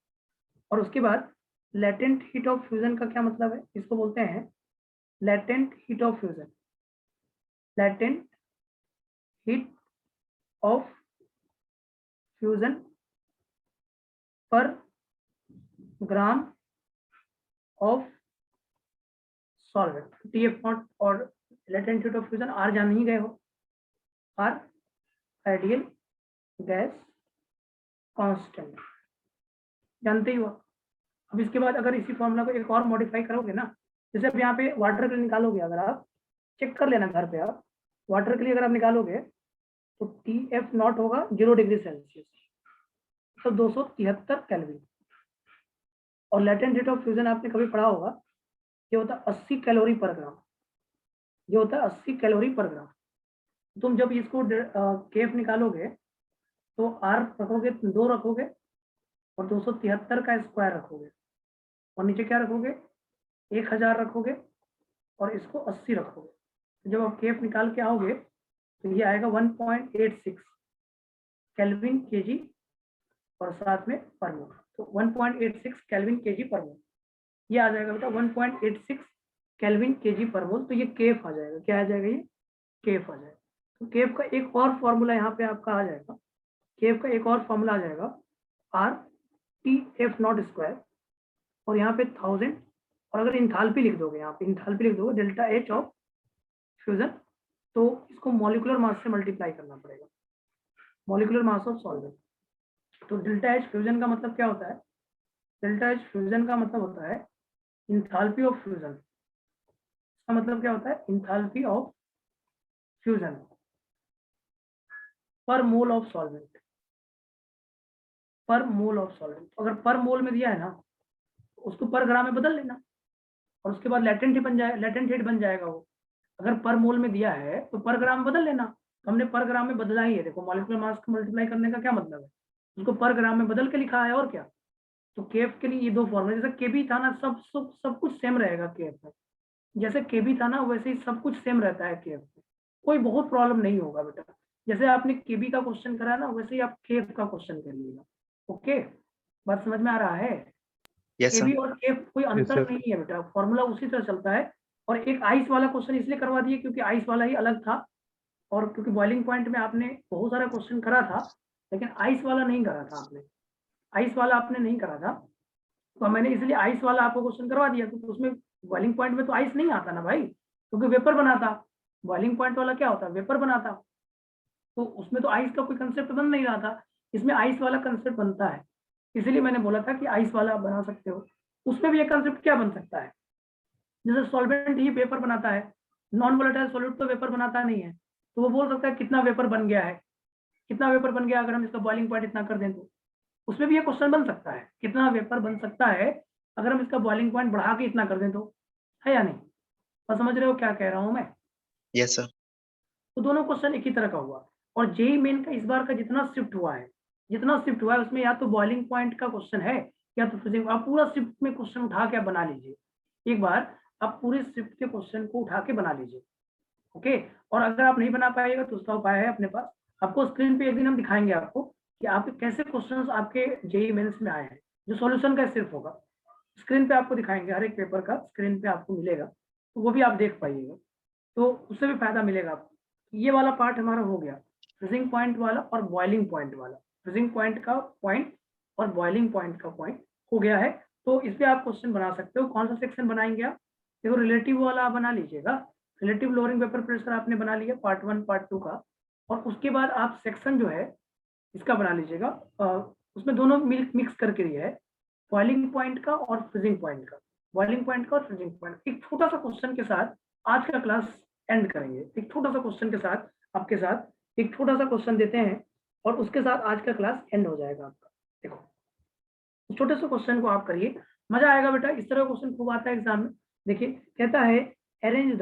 और उसके बाद लेटेंट हीट ऑफ फ्यूजन का क्या मतलब है, इसको बोलते हैं latent heat of fusion, latent heat of fusion per gram of solvent. TF nought और latent heat of fusion R जान ही गए हो, आर आइडियल गैस कांस्टेंट, जानते ही हो। अब इसके बाद अगर इसी फॉर्मूला को एक और मॉडिफाई करोगे ना, जैसे अब यहाँ पे वाटर के लिए निकालोगे, अगर आप चेक कर लेना घर पे, आप वाटर के लिए अगर आप निकालोगे तो टी एफ नॉट होगा 0 डिग्री सेल्सियस, तो 273 केल्विन। और लेटेंट हीट ऑफ फ्यूजन आपने कभी पढ़ा होगा, ये होता है 80 कैलोरी पर ग्राम, ये होता है 80 कैलोरी पर ग्राम। तुम जब इसको केफ निकालोगे तो आर रखोगे 2 रखोगे और 273 का स्क्वायर रखोगे और नीचे क्या रखोगे 1000 रखोगे और इसको 80 रखोगे। जब आप केफ निकाल के आओगे तो ये आएगा 1.86 केल्विन केजी और साथ में पर मोल, तो 1.86 केल्विन केजी पर मोल ये आ जाएगा बेटा, 1.86 केल्विन केजी पर मोल। तो ये केफ आ जाएगा, क्या आ जाएगा, ये केफ आ जाएगा। तो केफ का एक और फॉर्मूला यहाँ पे आपका आ जाएगा, केफ का एक और फॉर्मूला आ जाएगा are T F naught square और यहाँ पे 1000 और अगर इंथाल्पी लिख दोगे, यहाँ पे इंथाल्पी लिख दोगे डेल्टा एच ऑफ फ्यूजन, तो इसको मॉलिक्यूलर मास से मल्टीप्लाई करना पड़ेगा, मॉलिक्यूलर मास ऑफ सॉल्वेंट। तो डेल्टा एच फ्यूजन का मतलब क्या होता है, डेल्टा एच फ्यूजन का मतलब होता है इंथाल्पी ऑफ फ्यूजन, इसका मतलब क्या होता है, इंथाल्पी ऑफ फ्यूजन पर मोल ऑफ सॉल्वेंट, पर मोल ऑफ सॉल्वेंट। अगर पर मोल में दिया है ना, उसको पर ग्राम में बदल लेना और उसके बाद लेटेंट हेड बन जाएगा वो। अगर पर मोल में दिया है तो पर ग्राम बदल लेना, तो हमने पर ग्राम में बदला ही है। देखो मॉलिक्यूलर मास को मल्टीप्लाई करने का क्या मतलब है, उसको पर ग्राम में बदल के लिखा है और क्या। तो केएफ के लिए ये दो फॉर्मूले, जैसे केबी था ना, सब कुछ सेम रहेगा केएफ में। जैसे केबी था ना वैसे ही सब कुछ सेम रहता है केएफ में, कोई बहुत प्रॉब्लम नहीं होगा बेटा। जैसे आपने केबी का क्वेश्चन करा ना वैसे ही आप केएफ का क्वेश्चन करिएगा। ओके, बात समझ में आ रहा है। यस केबी सर। और केएफ कोई अंतर नहीं है बेटा, फॉर्मूला उसी तरह चलता है। और एक आइस वाला क्वेश्चन इसलिए करवा दिए क्योंकि आइस वाला ही अलग था, और क्योंकि बॉइलिंग पॉइंट में आपने बहुत सारा क्वेश्चन करा था, लेकिन आइस वाला नहीं करा था आपने, आइस वाला आपने नहीं करा था। तो मैंने इसलिए आइस वाला आपको क्वेश्चन करवा दिया, क्योंकि उसमें बॉइलिंग पॉइंट में तो आइस नहीं आता ना भाई, क्योंकि वेपर बनाता। बॉइलिंग पॉइंट वाला क्या होता है, वेपर बनाता। तो उसमें तो आइस का कोई कंसेप्ट बन नहीं रहा था, इसमें आइस वाला कंसेप्ट बनता है। इसीलिए मैंने बोला था कि आइस वाला आप बना सकते हो। उसमें भी ये कंसेप्ट क्या बन सकता है, जैसे सॉल्वेंट ही वेपर बनाता है, नॉन वोलेटाइल सॉल्यूट तो वेपर बनाता नहीं है, तो वो बोल सकता है कितना वेपर बन गया है, कितना वेपर बन गया अगर हम इसका बॉइलिंग पॉइंट इतना कर दें तो। उसमें भी ये क्वेश्चन बन सकता है, कितना वेपर बन सकता है अगर हम इसका बॉइलिंग पॉइंट बढ़ा के इतना कर दें तो, है या नहीं। और समझ रहे हो क्या कह रहा हूं मैं। Yes sir. तो दोनों क्वेश्चन एक ही तरह का हुआ। और जेई मेन का इस बार का जितना शिफ्ट हुआ है उसमें या तो बॉइलिंग पॉइंट का क्वेश्चन है या तो फिजिक्स। आप पूरा शिफ्ट में क्वेश्चन उठा के आप बना लीजिए, एक बार आप पूरे शिफ्ट के क्वेश्चन को उठा के बना लीजिए। ओके, और अगर आप नहीं बना पाएगा तो उसका उपाय है अपने पास, आपको स्क्रीन पे एक दिन हम दिखाएंगे आपको कि आप कैसे क्वेश्चंस आपके जेई मेंस में आए हैं, जो सॉल्यूशन का सिर्फ होगा। स्क्रीन पे आपको दिखाएंगे, हर एक पेपर का स्क्रीन पे आपको मिलेगा, तो वो भी आप देख पाइएगा, तो उससे भी फायदा मिलेगा आपको। ये वाला पार्ट हमारा हो गया, फ्रीजिंग पॉइंट वाला और बॉइलिंग पॉइंट वाला। फ्रीजिंग पॉइंट का पॉइंट और बॉइलिंग पॉइंट का पॉइंट हो गया है। तो इस पे आप क्वेश्चन बना सकते हो। कौन सा सेक्शन बनाएंगे आप, देखो रिलेटिव वाला आप बना लीजिएगा। रिलेटिव लोअरिंग वेपर प्रेशर आपने बना लिया पार्ट 1 पार्ट 2 का, और उसके बाद आप सेक्शन जो है इसका बना लीजिएगा। उसमें दोनों मिक्स करके दिया है, बॉइलिंग पॉइंट का और फ्रीजिंग पॉइंट का, बॉइलिंग पॉइंट का और फ्रीजिंग पॉइंट। एक छोटा सा क्वेश्चन के साथ आज का क्लास एंड करेंगे। एक छोटा सा क्वेश्चन के साथ आपके साथ एक छोटा सा क्वेश्चन देते हैं और उसके साथ आज का क्लास एंड हो जाएगा आपका। देखो उस छोटे से क्वेश्चन को आप करिए, मजा आएगा बेटा। इस तरह का क्वेश्चन खूब आता है एग्जाम में। देखिए कहता है arrange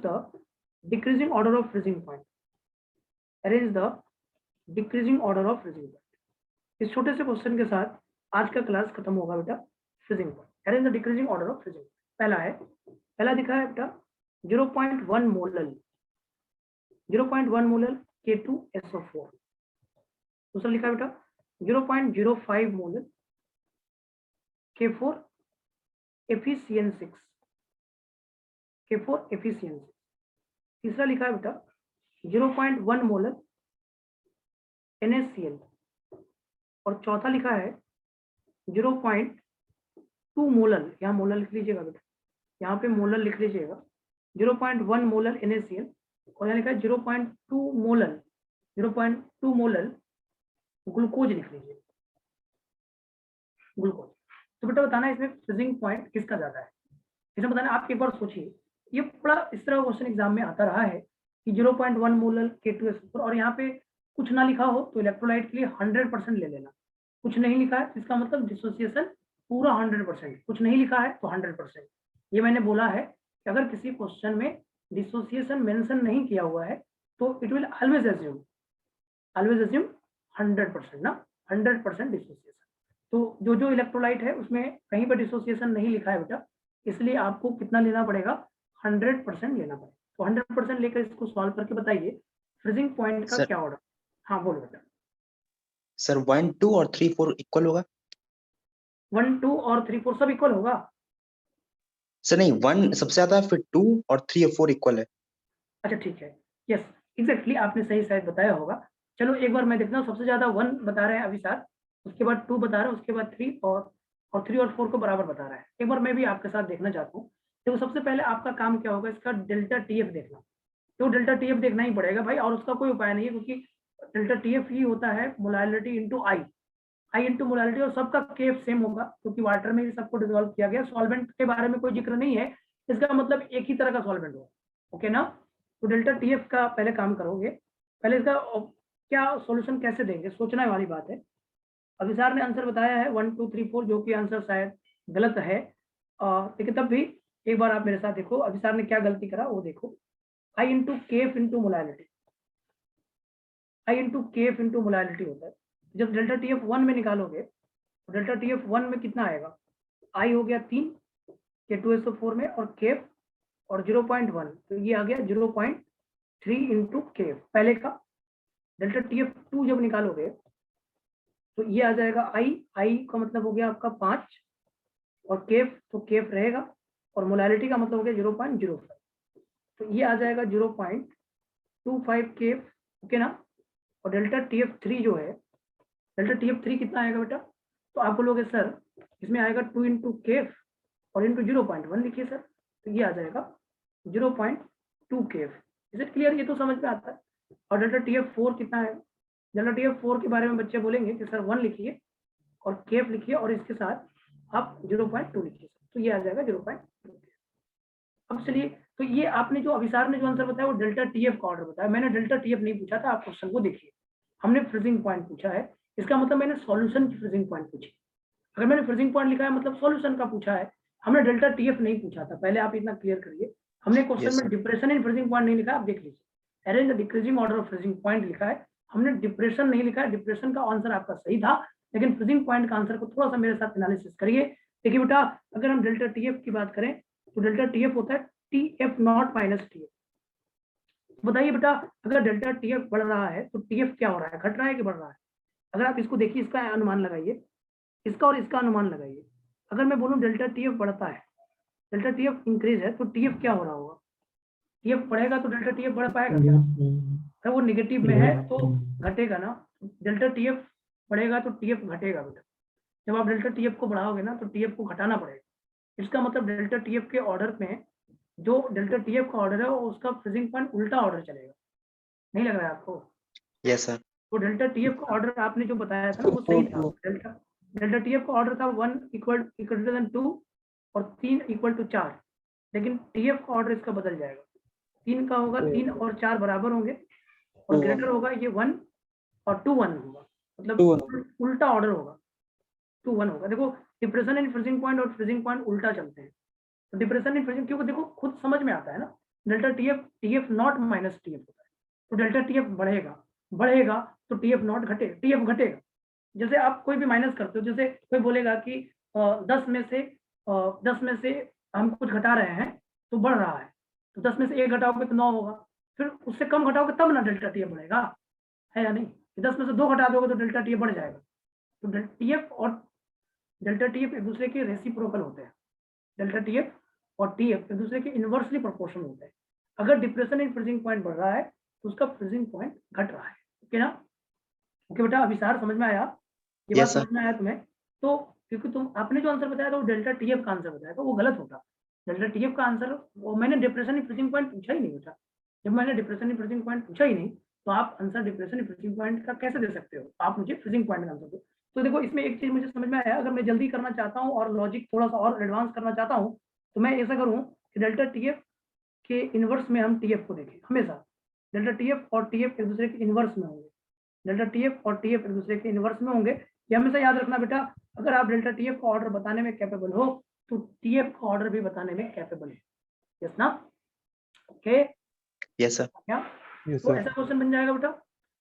the decreasing order of freezing point, arrange the decreasing order of freezing point. इस छोटे से क्वेश्चन के साथ आज का क्लास खत्म होगा बेटा। Freezing point, arrange the decreasing order of freezing. पहला दिखा है बेटा 0.1 मोलल, 0.1 मोलल K2SO4। दूसरा लिखा है बेटा 0.05 molal K4 FeCN6, K4 FeCN6। तीसरा लिखा है बेटा 0.1 मोलल NaCl, और चौथा लिखा है 0.2 मोलल, यहाँ मोलल लिख लीजिएगा बेटा, यहाँ पे मोलल लिख लीजिएगा, 0.1 मोलल NaCl, और यहाँ लिखा है 0.2 मोलल ग्लूकोज लिख लीजिए, ग्लूकोज। तो बेटा बताना इसमें फ्रीजिंग पॉइंट किसका ज्यादा है, इसमें बताना। आप एक बार सोचिए, ये बड़ा इस तरह क्वेश्चन एग्जाम में आता रहा है कि 0.1 मोलल K2SO4, और यहाँ पे कुछ ना लिखा हो तो इलेक्ट्रोलाइट के लिए 100% ले लेना। कुछ नहीं लिखा है इसका मतलब डिसोसिएशन पूरा 100%, कुछ नहीं लिखा है तो 100%। ये मैंने बोला है कि अगर किसी क्वेश्चन में डिसोसिएशन मेंशन नहीं किया हुआ है तो इट विल ऑलवेज अज्यूम 100% ना, 100% डिसोसिएशन। तो जो इलेक्ट्रोलाइट है उसमें कहीं पर डिसोसिएशन नहीं लिखा है बेटा, इसलिए आपको कितना लेना पड़ेगा, 100% लेना पड़ेगा। तो 100% लेकर इसको सॉल्व करके बताइए फ्रीजिंग पॉइंट का सर, क्या ऑर्डर। हाँ बोलो बेटा। सर 1, 2 और 3, 4 इक्वल होगा? 1, 2 और 3, 4 सब इक्वल होगा। सर नहीं, 1 सबसे ज्यादा है, फिर 2 और 3 और 4 इक्वल है। अच्छा ठीक है, यस एग्जैक्टली आपने सही शायद बताया होगा। चलो एक बार मैं देखता हूँ, सबसे ज्यादा 1 बता रहे हैं अभी सर, उसके बाद 2 बता रहे हैं, उसके बाद 3 और 3 और 4 को बराबर बता रहा है। एक बार मैं भी आपके साथ देखना चाहता हूँ। देखो सबसे पहले आपका काम क्या होगा, इसका डेल्टा TF देखना। तो डेल्टा TF देखना ही पड़ेगा भाई, और उसका कोई उपाय नहीं है, क्योंकि डेल्टा TF ही होता है मोलालिटी इंटू आई इंटू मोलालिटी, और सबका केफ सेम होगा क्योंकि वाटर में भी सबको डिजोल्व किया गया। सॉल्वेंट के बारे में कोई जिक्र नहीं है, इसका मतलब एक ही तरह का सॉल्वेंट होगा। ओके ना, तो डेल्टा TF का पहले काम करोगे, पहले इसका क्या सॉल्यूशन कैसे देंगे, सोचने वाली बात है। अभिसार ने आंसर बताया है 1 2 3 4, जो कि आंसर शायद गलत है, लेकिन तब भी एक बार आप मेरे साथ देखो अभिसार ने क्या गलती करा वो देखो। I into KF into molality, I into KF into molality होता है। जब डेल्टा टी एफ 1 में निकालोगे तो डेल्टा टी एफ 1 में कितना आएगा, I हो गया 3 के 2s4 में, और केफ और 0.1, तो ये आ गया 0.3 इंटू केफ पहले का। डेल्टा टी एफ 2 जब निकालोगे तो ये आ जाएगा I का मतलब हो गया आपका 5, और केफ तो केफ रहेगा, और मोलालिटी का मतलब हो गया 0.05, तो ये आ जाएगा 0.25 केफ, ओके ना। और डेल्टा टी एफ 3 जो है, डेल्टा टी एफ 3 कितना आएगा बेटा, तो आप बोलोगे सर इसमें आएगा 2 इंटू केफ और इंटू 0.1 लिखिए सर, तो ये आ जाएगा 0.2 केफ। इज इट क्लियर, ये तो समझ में आता है। और डेल्टा टी एफ 4 कितना है, डेल्टा टी एफ 4 के बारे में बच्चे बोलेंगे कि सर 1 लिखिए और केफ लिखिए और इसके साथ आप 0.2 लिखिए, तो ये आ जाएगा 0.2। अब चलिए, तो ये आपने जो अभिसार ने जो आंसर बताया वो डेल्टा टी एफ का ऑर्डर बताया, मैंने डेल्टा टी एफ नहीं पूछा था। आप क्वेश्चन को देखिए, हमने फ्रीजिंग पॉइंट पूछा है, इसका मतलब मैंने सॉल्यूशन की फ्रीजिंग पॉइंट पूछी। अगर मैंने फ्रीजिंग पॉइंट लिखा है मतलब सॉल्यूशन का पूछा है, हमने डेल्टा टी एफ नहीं पूछा था। पहले आप इतना क्लियर करिए, हमने क्वेश्चन में डिप्रेशन इन फ्रीजिंग पॉइंट नहीं लिखा, आप देख लीजिए, arrange the decreasing order of freezing point लिखा है, हमने डिप्रेशन नहीं लिखा है। डिप्रेशन का आंसर आपका सही था, लेकिन फ्रीजिंग पॉइंट का आंसर को थोड़ा सा मेरे साथ एनालिसिस करिए। देखिए बेटा, अगर हम डेल्टा टी एफ की बात करें तो डेल्टा टी एफ होता है T F not minus T F. बताइए बेटा, अगर डेल्टा टी एफ बढ़ रहा है तो टी एफ क्या हो रहा है, घट रहा है कि बढ़ रहा है? अगर आप इसको देखिए, इसका अनुमान लगाइए, इसका और इसका अनुमान लगाइए। अगर मैं बोलूं डेल्टा टी एफ बढ़ता है, डेल्टा टी एफ इंक्रीज है, तो टी एफ क्या हो रहा होगा? टी एफ बढ़ेगा तो डेल्टा टी एफ बढ़ पाएगा क्या? अगर वो निगेटिव में है तो घटेगा ना। डेल्टा टी एफ बढ़ेगा तो टी एफ घटेगा बेटा। जब आप डेल्टा टी एफ को बढ़ाओगे ना तो टी एफ को घटाना पड़ेगा। इसका मतलब डेल्टा टी एफ के ऑर्डर में जो डेल्टा टी एफ का ऑर्डर है वो उसका फ्रीजिंग पॉइंट उल्टा ऑर्डर चलेगा। नहीं लग रहा है आपको? Yes sir. तो डेल्टा टी एफ का ऑर्डर आपने जो बताया था ना वो सही था। डेल्टा टी एफ का ऑर्डर था 1 इक्वल टू 2 और 3 इक्वल टू 4, लेकिन टी एफ का ऑर्डर इसका बदल जाएगा। 3 का होगा 3 और 4 बराबर होंगे, और ग्रेटर होगा ये 1 और 2 1 होगा, मतलब उल्टा ऑर्डर होगा, 2 1 होगा। देखो, डिप्रेशन इन फ्रीजिंग पॉइंट और फ्रीजिंग पॉइंट उल्टा चलते हैं। तो डिप्रेशन इन फ्रीजिंग, क्योंकि देखो खुद समझ में आता है ना, delta T F not minus T F होता है, तो डेल्टा टी एफ बढ़ेगा तो टी एफ नॉट घटेगा, टी एफ घटेगा। जैसे आप कोई भी माइनस करते हो, जैसे कोई बोलेगा कि 10 में से हम कुछ घटा रहे हैं तो बढ़ रहा है, तो 10 में से 1 घटाओगे तो 9 होगा, फिर उससे कम घटाओगे तब ना डेल्टा टी एफ बढ़ेगा, है या नहीं? 10 में से 2 घटा दोगे तो डेल्टा टी एफ बढ़ जाएगा। तो टी एफ और डेल्टा टी एफ एक दूसरे के रेसिप्रोकल होते हैं। डेल्टा टी एफ और टी एफ एक दूसरे के इनवर्सली प्रोपोर्शनल होते हैं। अगर डिप्रेशन इन फ्रीजिंग पॉइंट बढ़ रहा है तो उसका फ्रीजिंग पॉइंट घट रहा है। ओके ना? ओके बेटा, अभिसार समझ में आया? ये बात समझ में आया तुम्हें? तो क्योंकि आपने जो आंसर बताया था वो डेल्टा टी एफ का आंसर बताया था, वो गलत होता। डेल्टा टी एफ का आंसर, वो मैंने डिप्रेशन इन फ्रीजिंग पॉइंट पूछा ही नहीं बेटा। जब मैंने डिप्रेशन इन फ्रीजिंग पॉइंट पूछा ही नहीं तो आप answer depression in freezing point का कैसे दे सकते हो? आप मुझे फ्रीजिंग पॉइंट का आंसर दो। तो देखो, इसमें एक चीज मुझे समझ में आया, अगर मैं जल्दी करना चाहता हूँ और लॉजिक थोड़ा सा और एडवांस करना चाहता हूँ तो मैं ऐसा करूँ कि डेल्टा टी एफ के इनवर्स में हम टी एफ को देखें। हमेशा डेल्टा टी एफ और टी एफ एक दूसरे के इनवर्स में होंगे। डेल्टा टी एफ और टी एफ एक दूसरे के इनवर्स में होंगे, ये हमेशा याद रखना बेटा। अगर आप डेल्टा टी एफ का ऑर्डर बताने में कैपेबल हो तो टी एफ का ऑर्डर भी बताने में कैपेबल है। यस ना? Okay, yes sir. क्या तो ऐसा क्वेश्चन बन जाएगा बेटा।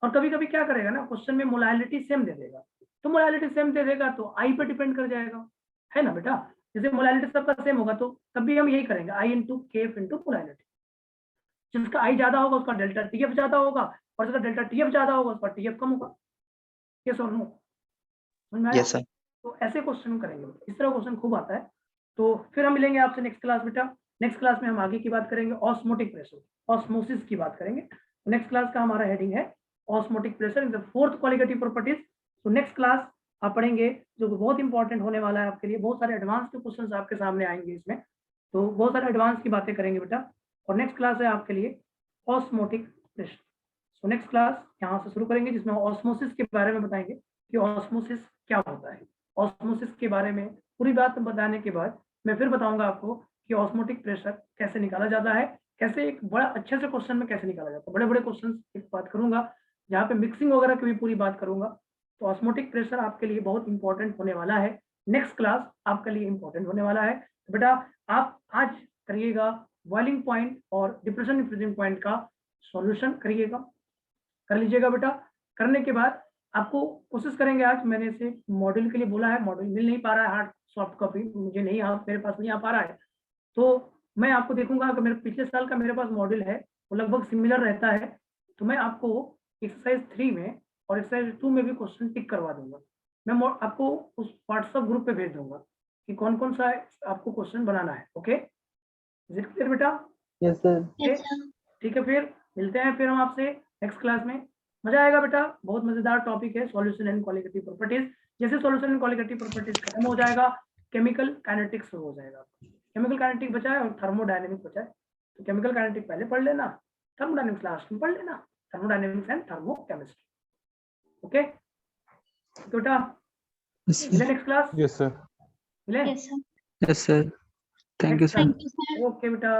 और कभी कभी क्या करेगा ना, क्वेश्चन में मोलालिटी सेम दे देगा, तो मोलालिटी सेम दे देगा तो आई पे डिपेंड कर जाएगा, है ना बेटा? जैसे मोलालिटी सबका सेम होगा तो तब भी हम यही करेंगे, आई इंटू केफ इंटू मोलालिटी। जिसका आई ज्यादा होगा उसका डेल्टा टी एफ ज्यादा होगा, और जिसका डेल्टा टी एफ ज्यादा होगा उसका टी एफ कम होगा। यस और नो? समझ में आया? Yes sir. तो ऐसे क्वेश्चन करेंगे, इस तरह क्वेश्चन खूब आता है। तो फिर हम मिलेंगे आपसे नेक्स्ट क्लास बेटा। नेक्स्ट क्लास में हम आगे की बात करेंगे, ऑस्मोटिक प्रेशर, ऑस्मोसिस की बात करेंगे। नेक्स्ट क्लास का हमारा हेडिंग है osmotic pressure in the 4th qualitative properties. तो नेक्स्ट क्लास आप पढ़ेंगे जो बहुत इंपॉर्टेंट होने वाला है आपके लिए। बहुत सारे एडवांस के क्वेश्चन आपके सामने आएंगे इसमें, तो बहुत सारे एडवांस की बातें करेंगे बेटा। और नेक्स्ट क्लास है आपके लिए ऑस्मोटिक प्रेशर। तो नेक्स्ट क्लास यहाँ से शुरू करेंगे जिसमें ऑस्मोसिस के बारे में बताएंगे कि ऑस्मोसिस क्या होता है। ऑस्मोसिस के बारे में पूरी बात बताने के बाद मैं फिर बताऊंगा आपको कि ऑस्मोटिक प्रेशर कैसे निकाला जाता है, कैसे एक बड़ा अच्छे से क्वेश्चन में कैसे निकाला जाता है। बड़े बड़े क्वेश्चन एक बात करूंगा जहाँ पे मिक्सिंग वगैरह की भी पूरी बात करूंगा। तो ऑस्मोटिक प्रेशर आपके लिए बहुत इंपॉर्टेंट होने वाला है, नेक्स्ट क्लास आपके लिए इंपॉर्टेंट होने वाला है। तो बेटा आप आज करिएगा बॉइलिंग पॉइंट और डिप्रेशन इन फ्रीजिंग पॉइंट का सॉल्यूशन करिएगा, कर लीजिएगा बेटा। करने के बाद आपको कोशिश करेंगे, आज मैंने इसे मॉड्यूल के लिए बोला है, मॉड्यूल मिल नहीं पा रहा है, हार्ड सॉफ्ट कॉपी मुझे नहीं, मेरे पास नहीं आ पा रहा है, तो मैं आपको देखूंगा अगर मेरे पिछले साल का मेरे पास मॉड्यूल है वो लगभग सिमिलर रहता है, तो मैं आपको एक्सरसाइज 3 में और एक्सरसाइज 2 में भी क्वेश्चन टिक करवा दूंगा। मैं आपको उस व्हाट्सएप ग्रुप पे भेज दूंगा कि कौन कौन सा आपको क्वेश्चन बनाना है। ओके, इज इट क्लियर बेटा? Yes sir. Yes sir. ठीक है, फिर मिलते हैं फिर हम आपसे नेक्स्ट क्लास में। मजा आएगा बेटा, बहुत मजेदार टॉपिक है सॉल्यूशन एंड क्वालिटेटिव प्रॉपर्टीज। जैसे सॉल्यूशन एंड क्वालिटेटिव प्रॉपर्टीज खत्म हो जाएगा, केमिकल काइनेटिक्स शुरू हो जाएगा। केमिकल काइनेटिक बचा है और थर्मोडायनेमिक बचा है, तो केमिकल काइनेटिक पहले पढ़ लेना, थर्मोडायनेमिक्स लास्ट में पढ़ लेना, थर्मोडायनेमिक्स एंड थर्मोकेमिस्ट्री। ओके बेटा, मिले नेक्स्ट क्लास? Yes sir. मिले? Yes sir. Yes sir, thank you sir. Thank you sir. Okay बेटा।